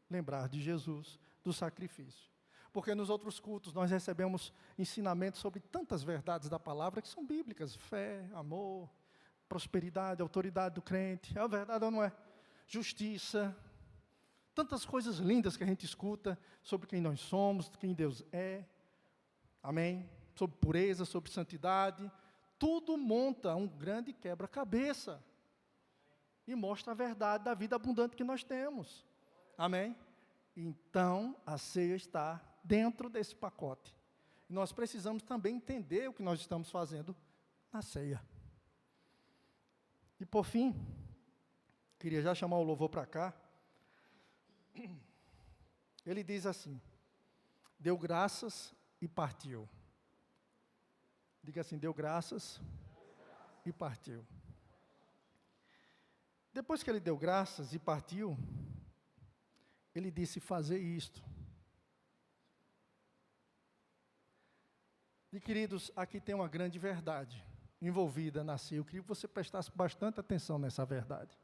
lembrar de Jesus, do sacrifício. Porque nos outros cultos nós recebemos ensinamentos sobre tantas verdades da palavra que são bíblicas, fé, amor, prosperidade, autoridade do crente, é a verdade ou não é? Justiça, tantas coisas lindas que a gente escuta sobre quem nós somos, quem Deus é, amém? Sobre pureza, sobre santidade, tudo monta um grande quebra-cabeça e mostra a verdade da vida abundante que nós temos, amém? Então, a ceia está dentro desse pacote. Nós precisamos também entender o que nós estamos fazendo na ceia. E por fim, queria já chamar o louvor para cá. Ele diz assim, deu graças e partiu. Diga assim, deu graças e partiu. Depois que ele deu graças e partiu, ele disse, fazer isto. E queridos, aqui tem uma grande verdade envolvida na ceia. Eu queria que você prestasse bastante atenção nessa verdade.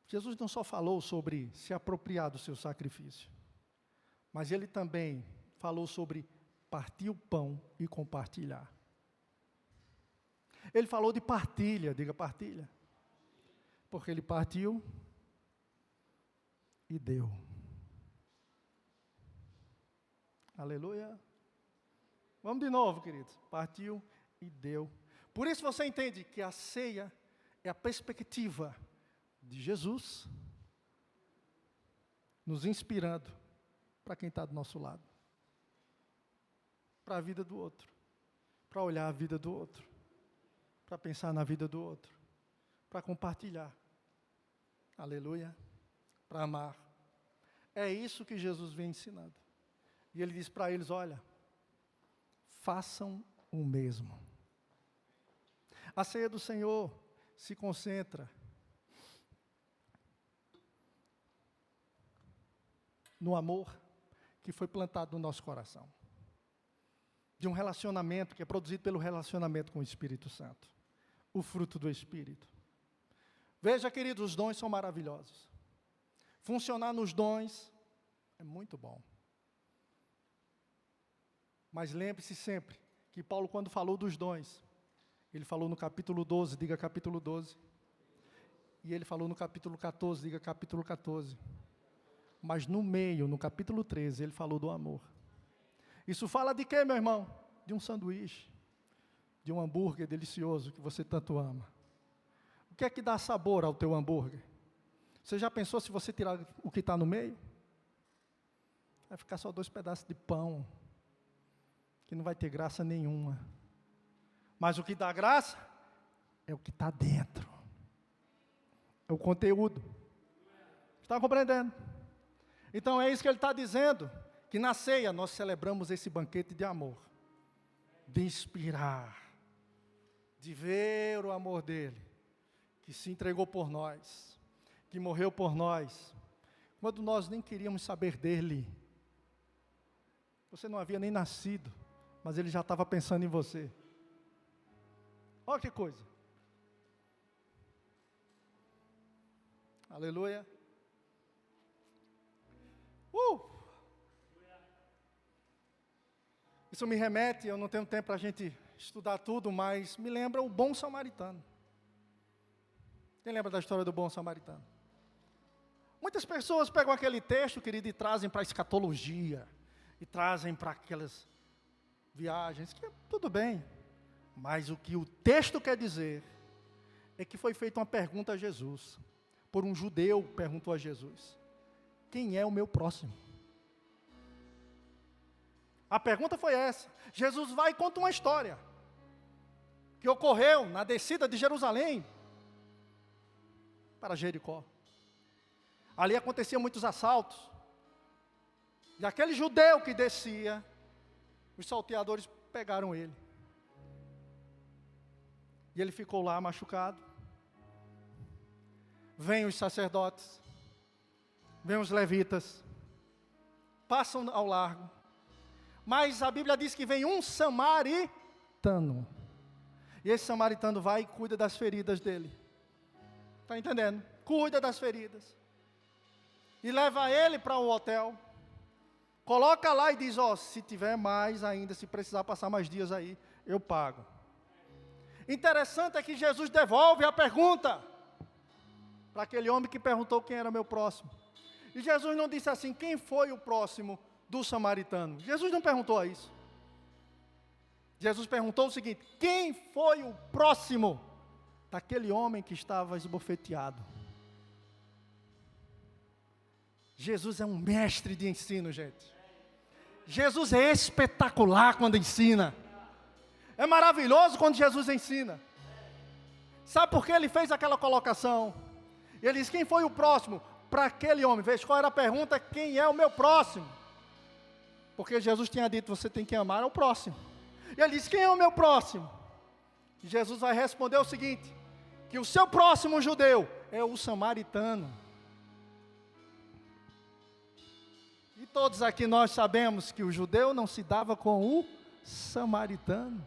Jesus não só falou sobre se apropriar do seu sacrifício, Mas ele também falou sobre partir o pão e compartilhar. Ele falou de partilha, diga partilha. Porque ele partiu e deu. Aleluia. Vamos de novo, queridos. Partiu e deu. Por isso você entende que a ceia é a perspectiva de Jesus nos inspirando para quem está do nosso lado. Para a vida do outro. Para olhar a vida do outro. Para pensar na vida do outro. Para compartilhar. Aleluia. Para amar. É isso que Jesus vem ensinando. E ele diz para eles, olha, façam o mesmo. A ceia do Senhor se concentra no amor que foi plantado no nosso coração. De um relacionamento que é produzido pelo relacionamento com o Espírito Santo. O fruto do Espírito. Veja, queridos, os dons são maravilhosos. Funcionar nos dons é muito bom. Mas lembre-se sempre que Paulo, quando falou dos dons, ele falou no capítulo 12, diga capítulo 12. E ele falou no capítulo 14, diga capítulo 14. Mas no meio, no capítulo 13, ele falou do amor. Isso fala de quê, meu irmão? De um sanduíche, de um hambúrguer delicioso que você tanto ama. O que é que dá sabor ao teu hambúrguer? Você já pensou se você tirar o que está no meio? Vai ficar só 2 pedaços de pão, que não vai ter graça nenhuma. Mas o que dá graça é o que está dentro. É o conteúdo. Está compreendendo? Então é isso que ele está dizendo, que na ceia nós celebramos esse banquete de amor. De inspirar, de ver o amor dele, que se entregou por nós, que morreu por nós, quando nós nem queríamos saber dele. Você não havia nem nascido, mas ele já estava pensando em você. Olha que coisa. Aleluia. Isso me remete, eu não tenho tempo para a gente estudar tudo, mas me lembra o bom samaritano. Quem lembra da história do bom samaritano? Muitas pessoas pegam aquele texto, querido, e trazem para a escatologia, e trazem para aquelas viagens, que tudo bem, mas o que o texto quer dizer, é que foi feita uma pergunta a Jesus, por um judeu perguntou a Jesus, quem é o meu próximo? A pergunta foi essa. Jesus vai e conta uma história que ocorreu na descida de Jerusalém para Jericó. Ali aconteciam muitos assaltos. E aquele judeu que descia, os salteadores pegaram ele. E ele ficou lá machucado. Vêm os sacerdotes, vêm os levitas, passam ao largo. Mas a Bíblia diz que vem um samaritano. E esse samaritano vai e cuida das feridas dele. Está entendendo? Cuida das feridas. E leva ele para um hotel. Coloca lá e diz, ó, se tiver mais ainda, se precisar passar mais dias aí, eu pago. Interessante é que Jesus devolve a pergunta para aquele homem que perguntou quem era meu próximo. E Jesus não disse assim, quem foi o próximo do samaritano? Jesus não perguntou isso. Jesus perguntou o seguinte, quem foi o próximo daquele homem que estava esbofeteado? Jesus é um mestre de ensino, gente. Jesus é espetacular quando ensina. É maravilhoso quando Jesus ensina. Sabe por que ele fez aquela colocação? Ele disse, quem foi o próximo? Para aquele homem. Veja qual era a pergunta, quem é o meu próximo? Porque Jesus tinha dito, você tem que amar ao próximo. E ele disse, quem é o meu próximo? E Jesus vai responder o seguinte, que o seu próximo judeu é o samaritano. E todos aqui nós sabemos que o judeu não se dava com o samaritano.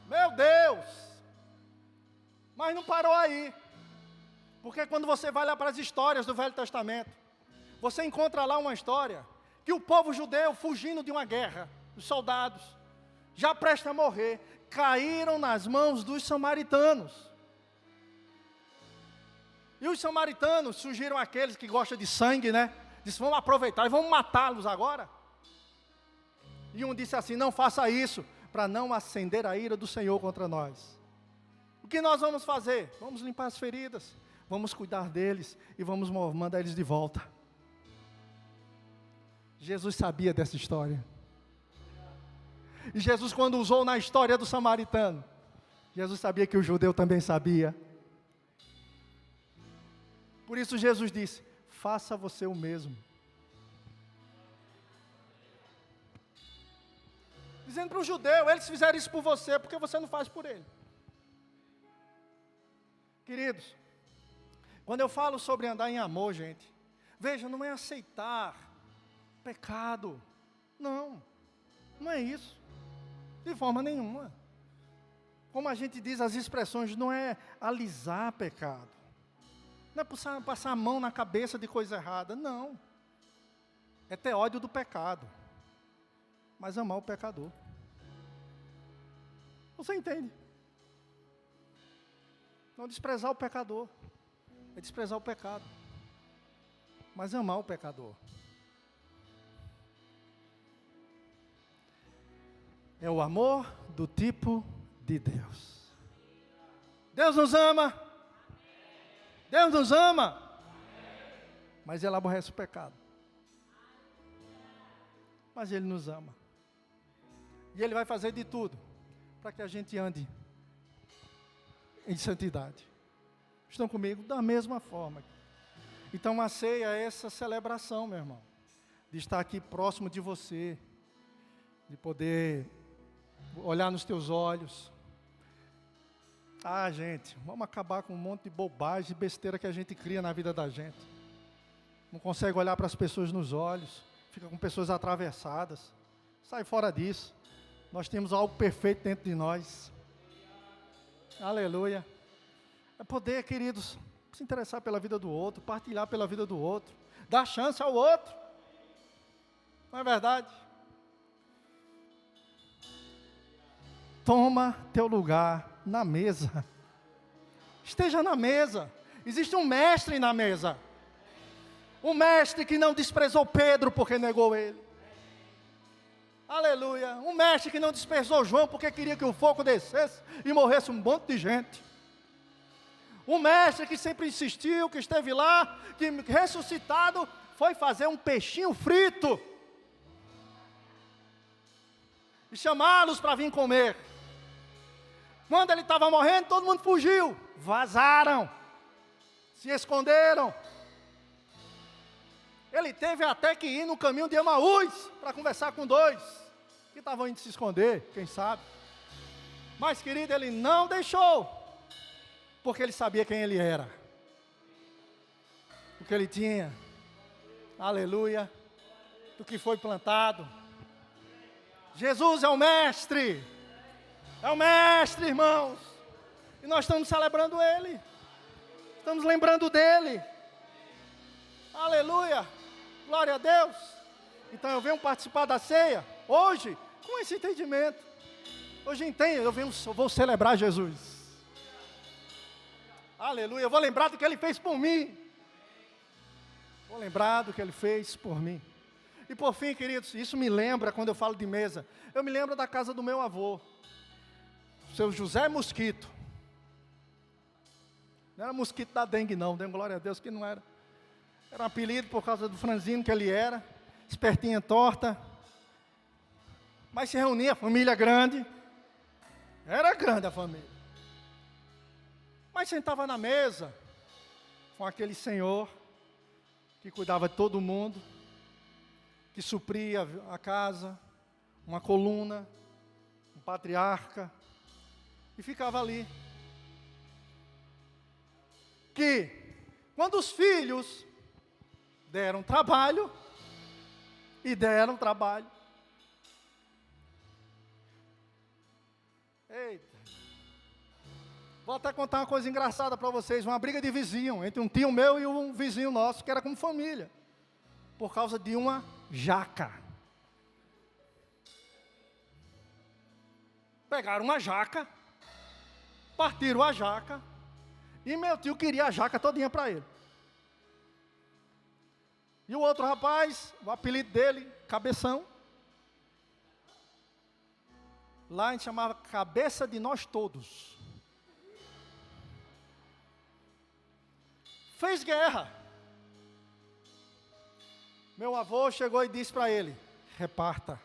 Meu Deus! Mas não parou aí. Porque quando você vai lá para as histórias do Velho Testamento, você encontra lá uma história que o povo judeu, fugindo de uma guerra, os soldados, já prestes a morrer, caíram nas mãos dos samaritanos. E os samaritanos surgiram aqueles que gostam de sangue, né? Disse, vamos aproveitar e vamos matá-los agora. E um disse assim, não faça isso, para não acender a ira do Senhor contra nós. O que nós vamos fazer? Vamos limpar as feridas, vamos cuidar deles e vamos mandar eles de volta. Jesus sabia dessa história. E Jesus, quando usou na história do samaritano, Jesus sabia que o judeu também sabia. Por isso Jesus disse, faça você o mesmo. Dizendo para o judeu, eles fizeram isso por você, porque você não faz por ele. Queridos, quando eu falo sobre andar em amor, gente, veja, não é aceitar pecado. Não, não é isso. De forma nenhuma. Como a gente diz as expressões, não é alisar pecado. Não é passar a mão na cabeça de coisa errada, não. É ter ódio do pecado, mas amar o pecador. Você entende? Não desprezar o pecador, é desprezar o pecado, mas amar o pecador. É o amor do tipo de Deus. Deus nos ama. Deus nos ama. Mas Ele aborrece o pecado. Mas Ele nos ama. E Ele vai fazer de tudo para que a gente ande em santidade. Estão comigo? Da mesma forma. Então a ceia é essa celebração, meu irmão. De estar aqui próximo de você. De poder olhar nos teus olhos. Ah, gente, vamos acabar com um monte de bobagem e besteira que a gente cria na vida da gente. Não consegue olhar para as pessoas nos olhos. Fica com pessoas atravessadas. Sai fora disso. Nós temos algo perfeito dentro de nós. Aleluia. É poder, queridos, se interessar pela vida do outro, partilhar pela vida do outro, dar chance ao outro. Não é verdade? Toma teu lugar na mesa. Esteja na mesa. Existe um mestre na mesa. Um mestre que não desprezou Pedro porque negou ele. Aleluia. Um mestre que não desprezou João porque queria que o fogo descesse e morresse um monte de gente. Um mestre que sempre insistiu, que esteve lá, que ressuscitado, foi fazer um peixinho frito. E chamá-los para vir comer. Quando ele estava morrendo, todo mundo fugiu. Vazaram. Se esconderam. Ele teve até que ir no caminho de Emaús para conversar com dois que estavam indo se esconder, quem sabe. Mas, querido, ele não deixou, porque ele sabia quem ele era. O que ele tinha. Aleluia. Do que foi plantado. Jesus é o mestre. É o mestre, irmãos. E nós estamos celebrando ele. Estamos lembrando dele. Aleluia. Glória a Deus. Então eu venho participar da ceia hoje com esse entendimento. Hoje entendo, eu vou celebrar Jesus. Aleluia. Eu vou lembrar do que ele fez por mim. Vou lembrar do que ele fez por mim. E por fim, queridos, isso me lembra, quando eu falo de mesa, eu me lembro da casa do meu avô, seu José Mosquito. Não era mosquito da dengue não, dê glória a Deus que não era. Era um apelido por causa do franzino que ele era, espertinha torta. Mas se reunia a família grande, era grande a família. Mas sentava na mesa com aquele senhor que cuidava de todo mundo, que supria a casa, uma coluna, um patriarca, e ficava ali. Que, quando os filhos deram trabalho, eita, Vou até contar uma coisa engraçada para vocês, uma briga de vizinho, entre um tio meu e um vizinho nosso, que era como família, por causa de uma jaca. Pegaram uma jaca, partiram a jaca, e meu tio queria a jaca todinha para ele. E o outro rapaz, o apelido dele, Cabeção, lá a gente chamava Cabeça de Nós Todos. Fez guerra. Meu avô chegou e disse para ele: reparta,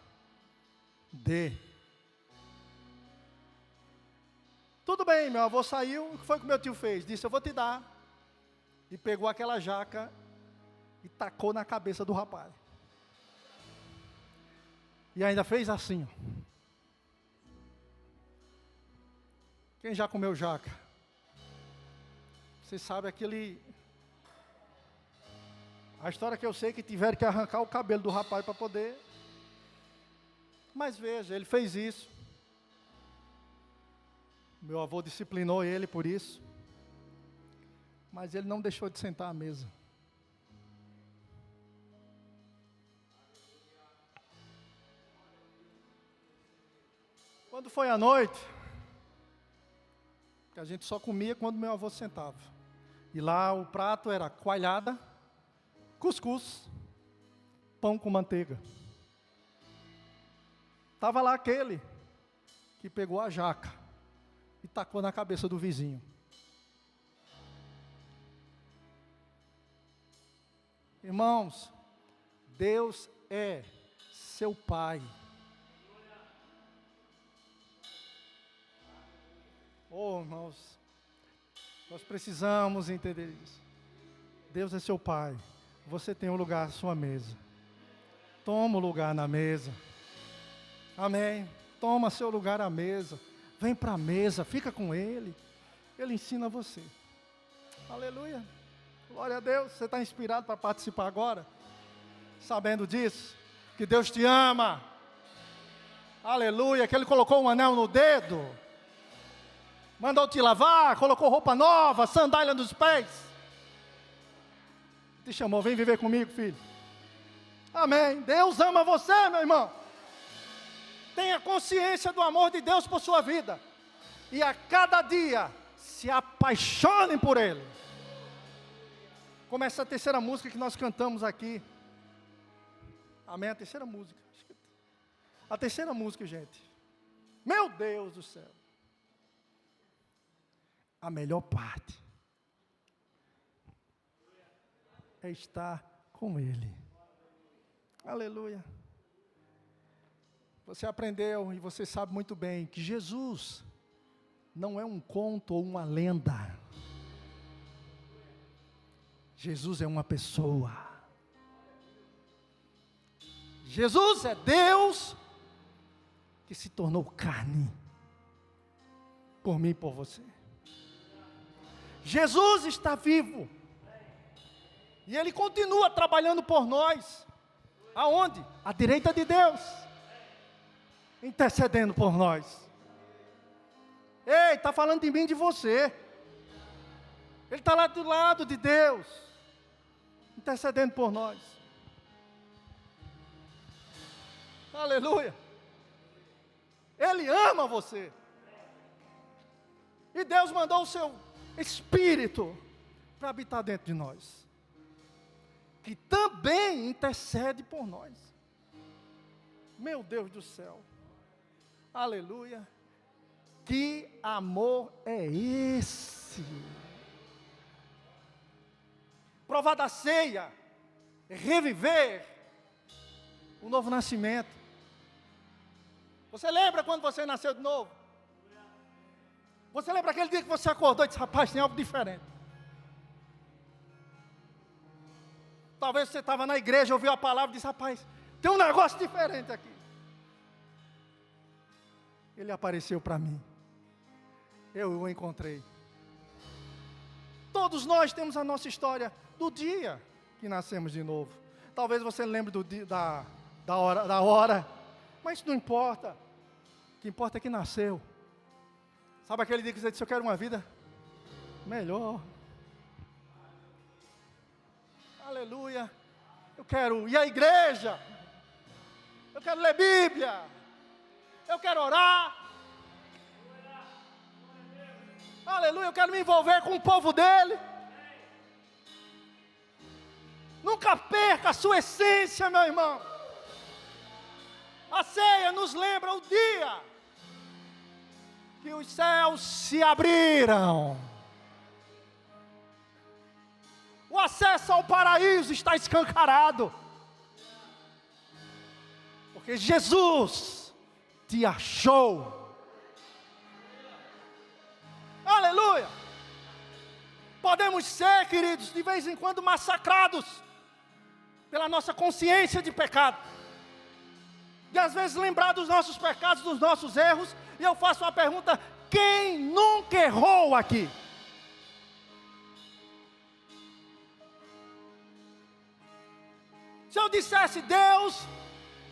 dê. Tudo bem, meu avô saiu, o que foi que meu tio fez? Disse: eu vou te dar. E pegou aquela jaca e tacou na cabeça do rapaz. E ainda fez assim, ó. Quem já comeu jaca? Você sabe aquele... A história que eu sei que tiveram que arrancar o cabelo do rapaz para poder... Mas veja, ele fez isso. Meu avô disciplinou ele por isso. Mas ele não deixou de sentar à mesa. Quando foi à noite, que a gente só comia quando meu avô sentava. E lá o prato era coalhada, cuscuz, pão com manteiga. Estava lá aquele que pegou a jaca e tacou na cabeça do vizinho. Irmãos, Deus é seu Pai. Oh, irmãos, nós precisamos entender isso. Deus é seu Pai. Você tem um lugar à sua mesa. Toma o lugar na mesa. Amém. Toma seu lugar à mesa. Vem para a mesa, fica com Ele. Ele ensina você. Aleluia. Glória a Deus. Você está inspirado para participar agora? Sabendo disso? Que Deus te ama. Aleluia. Que Ele colocou um anel no dedo. Mandou te lavar, colocou roupa nova, sandália nos pés. Te chamou, vem viver comigo, filho. Amém. Deus ama você, meu irmão. Tenha consciência do amor de Deus por sua vida. E a cada dia, se apaixonem por Ele. Como essa terceira música que nós cantamos aqui. Amém, a terceira música. A terceira música, gente. Meu Deus do céu. A melhor parte é estar com Ele. Aleluia. Você aprendeu e você sabe muito bem que Jesus não é um conto ou uma lenda. Jesus é uma pessoa. Jesus é Deus que se tornou carne por mim e por você. Jesus está vivo. E Ele continua trabalhando por nós. Aonde? À direita de Deus. Intercedendo por nós. Ei, está falando de mim e de você. Ele está lá do lado de Deus. Intercedendo por nós. Aleluia. Ele ama você. E Deus mandou o seu Espírito para habitar dentro de nós, que também intercede por nós. Meu Deus do céu, aleluia, que amor é esse? Provar da ceia, reviver o novo nascimento. Você lembra quando você nasceu de novo? Você lembra aquele dia que você acordou e disse: rapaz, tem algo diferente. Talvez você estava na igreja, ouviu a palavra e disse: rapaz, tem um negócio diferente aqui. Ele apareceu para mim. Eu o encontrei. Todos nós temos a nossa história do dia que nascemos de novo. Talvez você lembre do dia, da hora, mas isso não importa. O que importa é que nasceu. Sabe aquele dia que você disse, eu quero uma vida melhor. Aleluia. Eu quero ir à igreja. Eu quero ler Bíblia. Eu quero orar. Aleluia, eu quero me envolver com o povo dele. Nunca perca a sua essência, meu irmão. A ceia nos lembra o dia que os céus se abriram. O acesso ao paraíso está escancarado. Porque Jesus te achou. Aleluia! Podemos ser, queridos, de vez em quando massacrados pela nossa consciência de pecado. E às vezes lembrar dos nossos pecados, dos nossos erros. E eu faço uma pergunta: quem nunca errou aqui? Se eu dissesse, Deus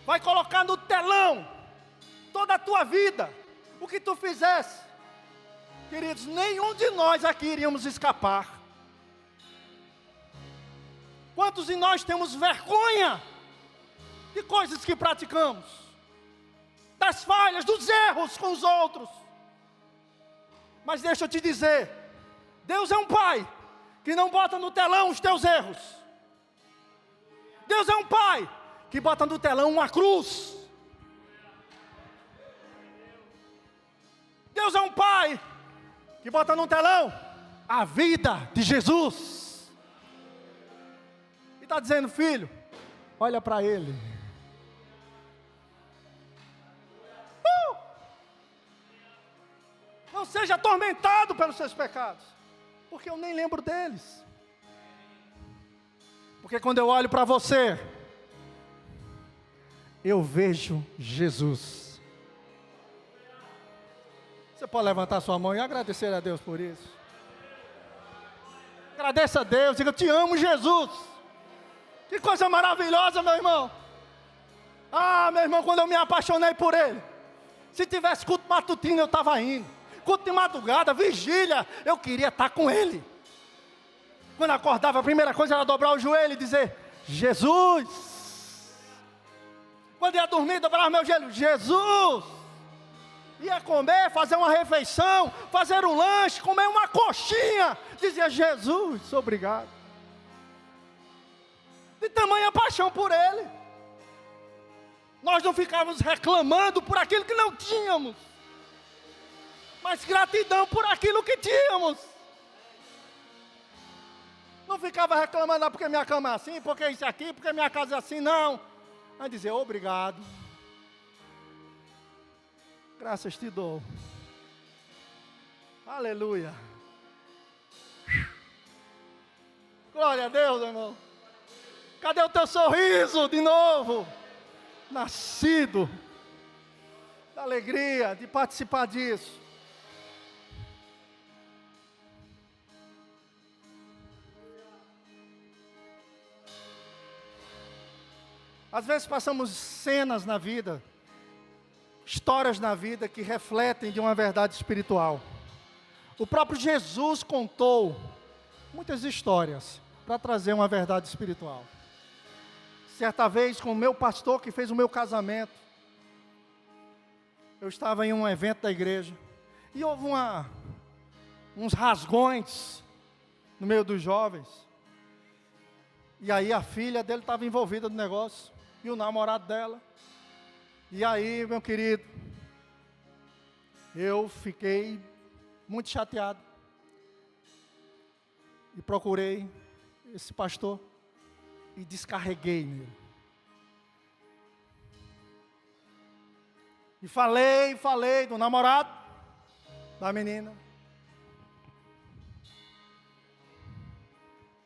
vai colocar no telão toda a tua vida, o que tu fizesse, queridos, nenhum de nós aqui iríamos escapar. Quantos de nós temos vergonha de coisas que praticamos, das falhas, dos erros com os outros? Mas deixa eu te dizer, Deus é um Pai que não bota no telão os teus erros. Deus é um Pai que bota no telão uma cruz. Deus é um Pai que bota no telão a vida de Jesus. E está dizendo, filho, olha para Ele. Não seja atormentado pelos seus pecados, porque eu nem lembro deles. Porque quando eu olho para você, eu vejo Jesus. Você pode levantar sua mão e agradecer a Deus por isso. Agradeça a Deus, diga, eu te amo, Jesus. Que coisa maravilhosa, meu irmão. Ah, meu irmão, quando eu me apaixonei por Ele, se tivesse culto matutino, eu estava indo. Culto de madrugada, vigília, eu queria estar com Ele. Quando acordava, a primeira coisa era dobrar o joelho e dizer, Jesus. Quando ia dormir, dobrava meu joelho, Jesus. Ia comer, fazer uma refeição, fazer um lanche, comer uma coxinha, dizia, Jesus, obrigado. De tamanha paixão por Ele. Nós não ficávamos reclamando por aquilo que não tínhamos, mas gratidão por aquilo que tínhamos. Não ficava reclamando, porque minha cama é assim, porque isso aqui, porque minha casa é assim, não. Aí dizer, obrigado. Graças te dou. Aleluia. Glória a Deus, irmão. Cadê o teu sorriso de novo? Nascido da alegria de participar disso. Às vezes passamos cenas na vida, histórias na vida que refletem de uma verdade espiritual. O próprio Jesus contou muitas histórias para trazer uma verdade espiritual. Certa vez, com o meu pastor que fez o meu casamento, eu estava em um evento da igreja e houve uns rasgões no meio dos jovens. E aí a filha dele estava envolvida no negócio, e o namorado dela. E aí, meu querido, eu fiquei muito chateado. E procurei esse pastor e descarreguei nele. E falei do namorado da menina.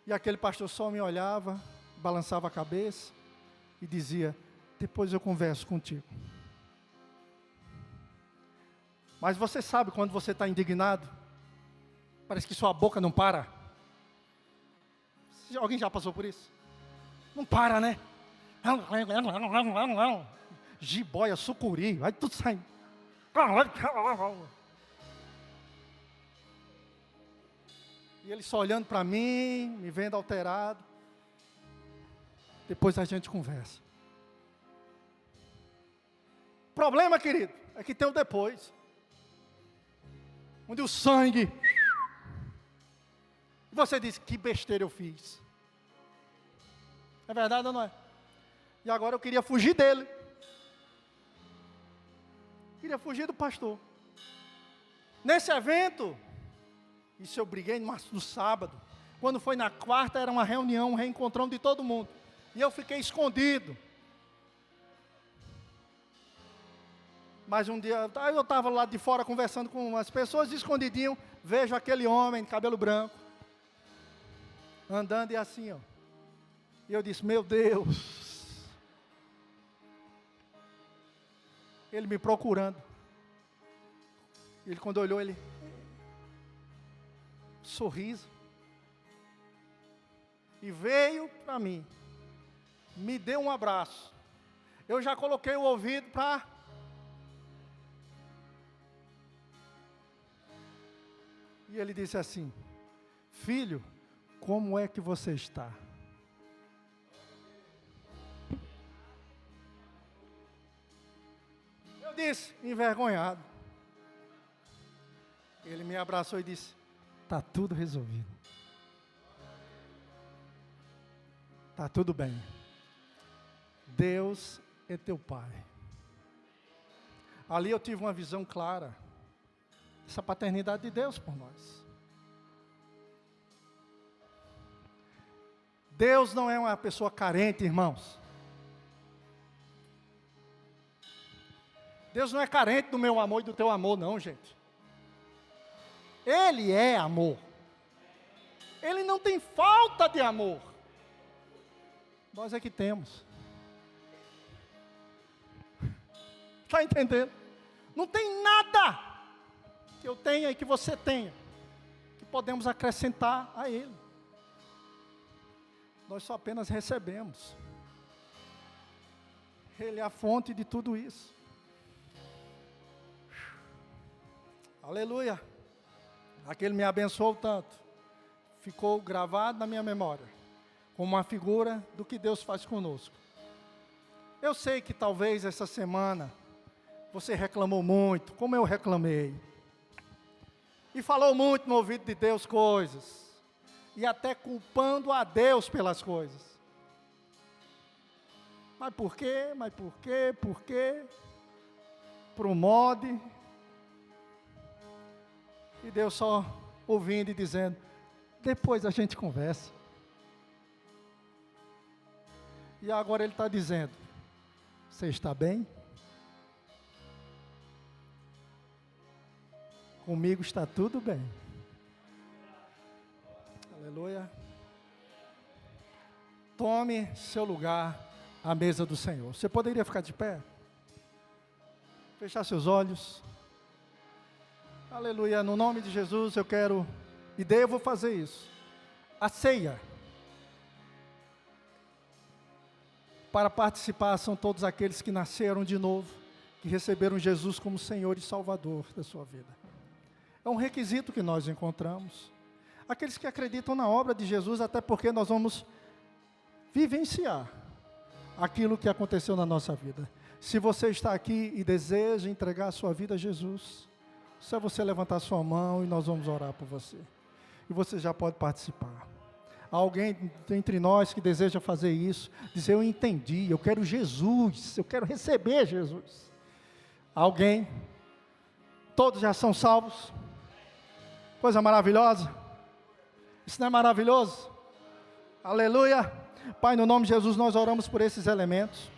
E aquele pastor só me olhava, balançava a cabeça e dizia, depois eu converso contigo. Mas você sabe quando você está indignado, parece que sua boca não para. Alguém já passou por isso? Não para, né? Jiboia, sucuri, vai tudo saindo. E ele só olhando para mim, me vendo alterado. Depois a gente conversa. Problema, querido, é que tem o depois. Onde o sangue... E você diz, que besteira eu fiz. É verdade ou não é? E agora eu queria fugir dele. Queria fugir do pastor. Nesse evento, isso eu briguei no sábado. Quando foi na quarta, era uma reunião, um reencontrão de todo mundo. E eu fiquei escondido. Mas um dia, eu estava lá de fora conversando com as pessoas, escondidinho, vejo aquele homem de cabelo branco, andando e assim, ó. E eu disse, meu Deus. Ele me procurando. Ele, quando olhou, ele... sorriso. E veio para mim. Me deu um abraço. Eu já coloquei o ouvido para... E ele disse assim, filho, como é que você está? Eu disse, envergonhado. Ele me abraçou e disse, está tudo resolvido. Está tudo bem. Deus é teu Pai. Ali eu tive uma visão clara. Essa paternidade de Deus por nós. Deus não é uma pessoa carente, irmãos. Deus não é carente do meu amor e do teu amor, não, gente. Ele é amor. Ele não tem falta de amor. Nós é que temos. Está entendendo? Não tem nada que eu tenha e que você tenha que podemos acrescentar a Ele. Nós só apenas recebemos. Ele é a fonte de tudo isso. Aleluia. Aquele me abençoou tanto. Ficou gravado na minha memória. Como uma figura do que Deus faz conosco. Eu sei que talvez essa semana você reclamou muito, como eu reclamei. E falou muito no ouvido de Deus coisas. E até culpando a Deus pelas coisas. Mas por quê? Mas por quê? Por quê? Pro mod. E Deus só ouvindo e dizendo, depois a gente conversa. E agora Ele está dizendo, você está bem? Comigo está tudo bem. Aleluia. Tome seu lugar à mesa do Senhor. Você poderia ficar de pé? Fechar seus olhos. Aleluia. No nome de Jesus eu quero e devo fazer isso. A ceia. Para participar são todos aqueles que nasceram de novo, que receberam Jesus como Senhor e Salvador da sua vida. É um requisito que nós encontramos. Aqueles que acreditam na obra de Jesus, até porque nós vamos vivenciar aquilo que aconteceu na nossa vida. Se você está aqui e deseja entregar a sua vida a Jesus, só você levantar sua mão e nós vamos orar por você. E você já pode participar. Há alguém entre nós que deseja fazer isso, dizer, eu entendi, eu quero Jesus, eu quero receber Jesus. Alguém? Todos já são salvos? Coisa maravilhosa. Isso não é maravilhoso? Aleluia. Pai, no nome de Jesus, nós oramos por esses elementos.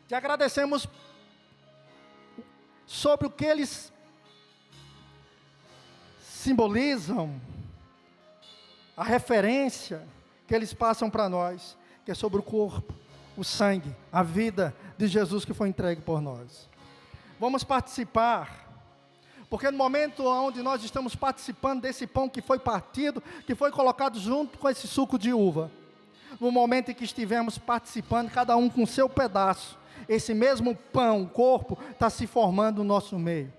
Te agradecemos sobre o que eles simbolizam, a referência que eles passam para nós, que é sobre o corpo, o sangue, a vida de Jesus que foi entregue por nós. Vamos participar, porque no momento onde nós estamos participando desse pão que foi partido, que foi colocado junto com esse suco de uva, no momento em que estivemos participando, cada um com seu pedaço, esse mesmo pão, o corpo, está se formando no nosso meio.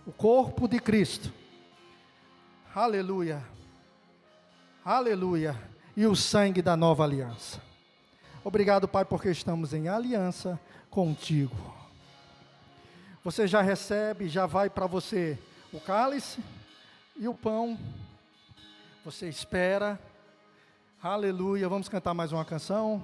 O corpo de Cristo. Aleluia. Aleluia. E o sangue da nova aliança. Obrigado, Pai, porque estamos em aliança contigo. Você já recebe, já vai para você o cálice e o pão. Você espera. Aleluia. Vamos cantar mais uma canção.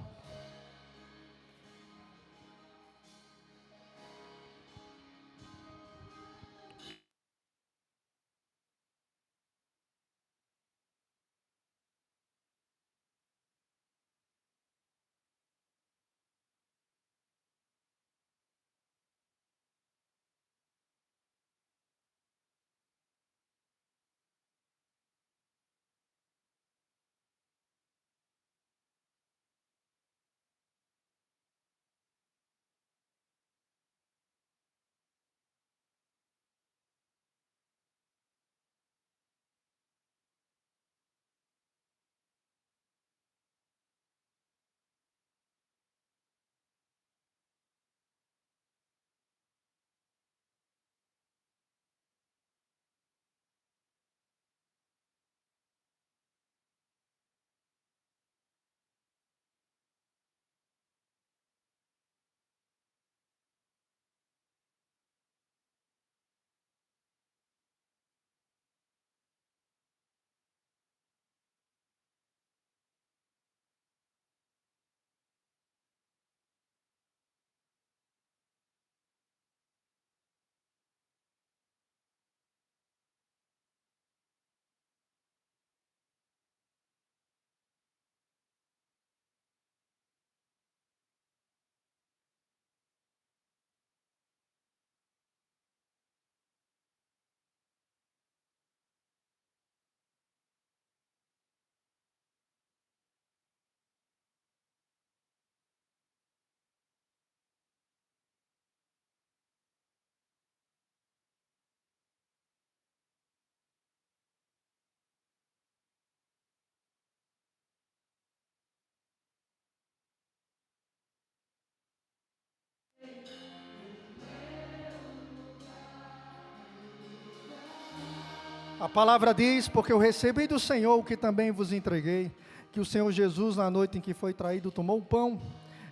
A palavra diz, porque eu recebi do Senhor o que também vos entreguei, que o Senhor Jesus, na noite em que foi traído, tomou o pão,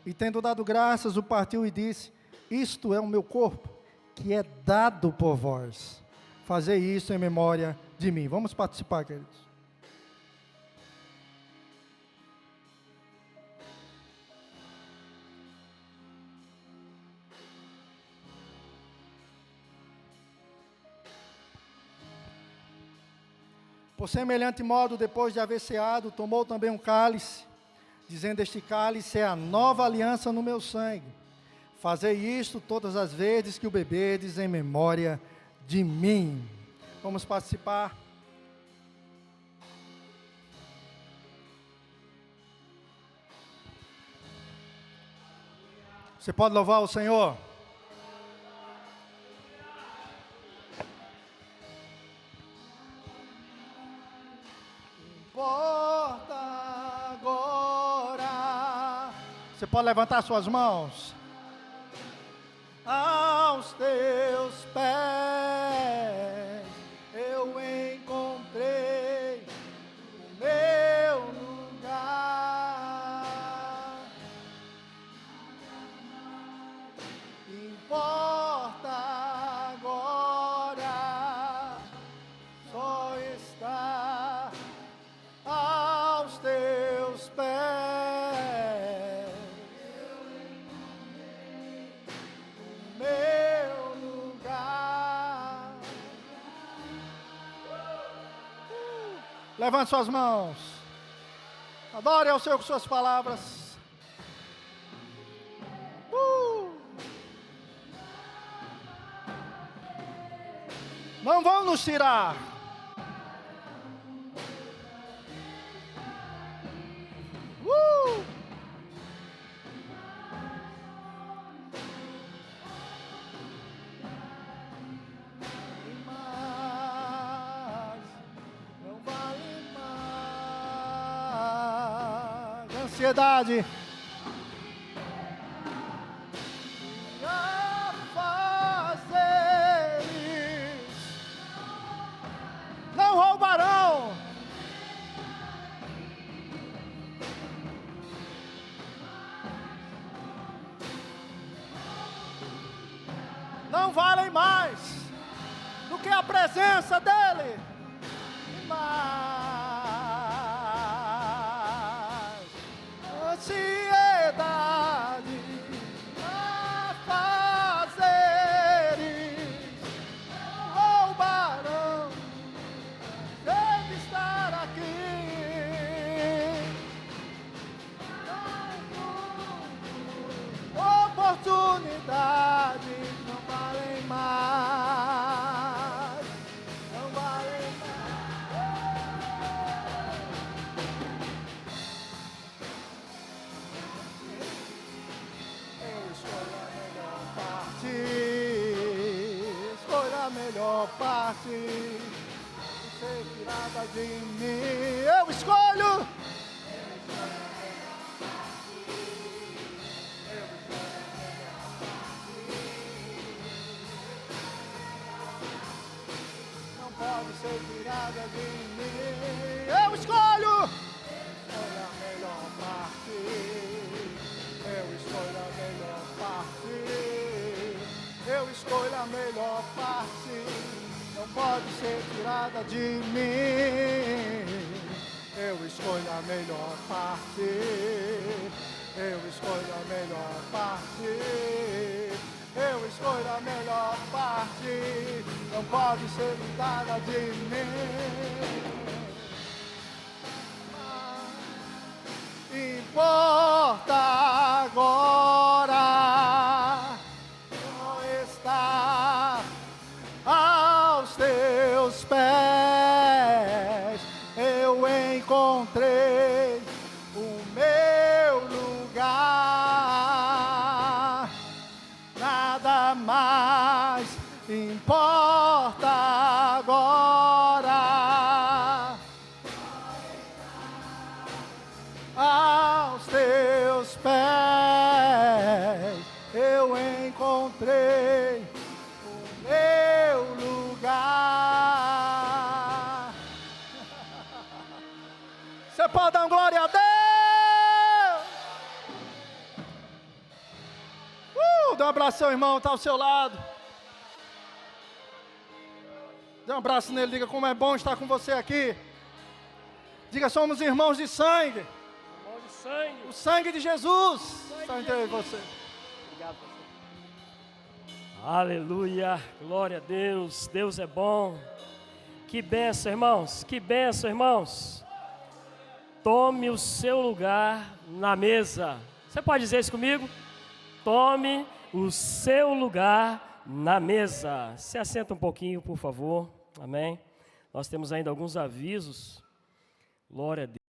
e tendo dado graças, o partiu e disse: isto é o meu corpo, que é dado por vós. Fazei isso em memória de mim. Vamos participar, queridos. Por semelhante modo, depois de haver ceado, tomou também um cálice, dizendo: este cálice é a nova aliança no meu sangue. Fazei isto todas as vezes que o beberdes em memória de mim. Vamos participar. Você pode louvar o Senhor? Importa agora. Você pode levantar suas mãos aos teus pés. Eu encontrei o meu lugar. Importa agora só estar aos teus pés. Meu lugar. Levante suas mãos. Adore ao Senhor com suas palavras. Não vão nos tirar. Não vale mais. Ansiedade. Não roubarão. valem mais do que a presença dEle. Mas ansiedade, afazeres roubarão de estar aqui. Oportunidades não valem mais, não valem mais. Eu escolho a melhor parte, escolho a melhor parte, não sei que nada de mim. Eu escolho. Pode ser tirada de mim. Eu escolho a melhor parte. Eu escolho a melhor parte. Eu escolho a melhor parte. Não pode ser tirada de mim. Eu escolho a melhor parte. Eu escolho a melhor parte. Eu escolho a melhor parte, não pode ser dada de mim. Importa agora não estar aos teus pés. Eu encontrei o meu lugar. Nada mais importa agora. Aos teus pés eu encontrei o meu lugar. Você pode dar glória a Deus? Dê um abraço ao irmão, está ao seu lado. Dê um abraço nele, diga como é bom estar com você aqui. Diga, somos irmãos de sangue. Irmão de sangue. O sangue de Jesus está entre você. Obrigado, pastor. Aleluia, glória a Deus, Deus é bom. Que bênção, irmãos, que bênção, irmãos. Tome o seu lugar na mesa. Você pode dizer isso comigo? Tome o seu lugar na mesa. Se assenta um pouquinho, por favor. Amém. Nós temos ainda alguns avisos. Glória a Deus.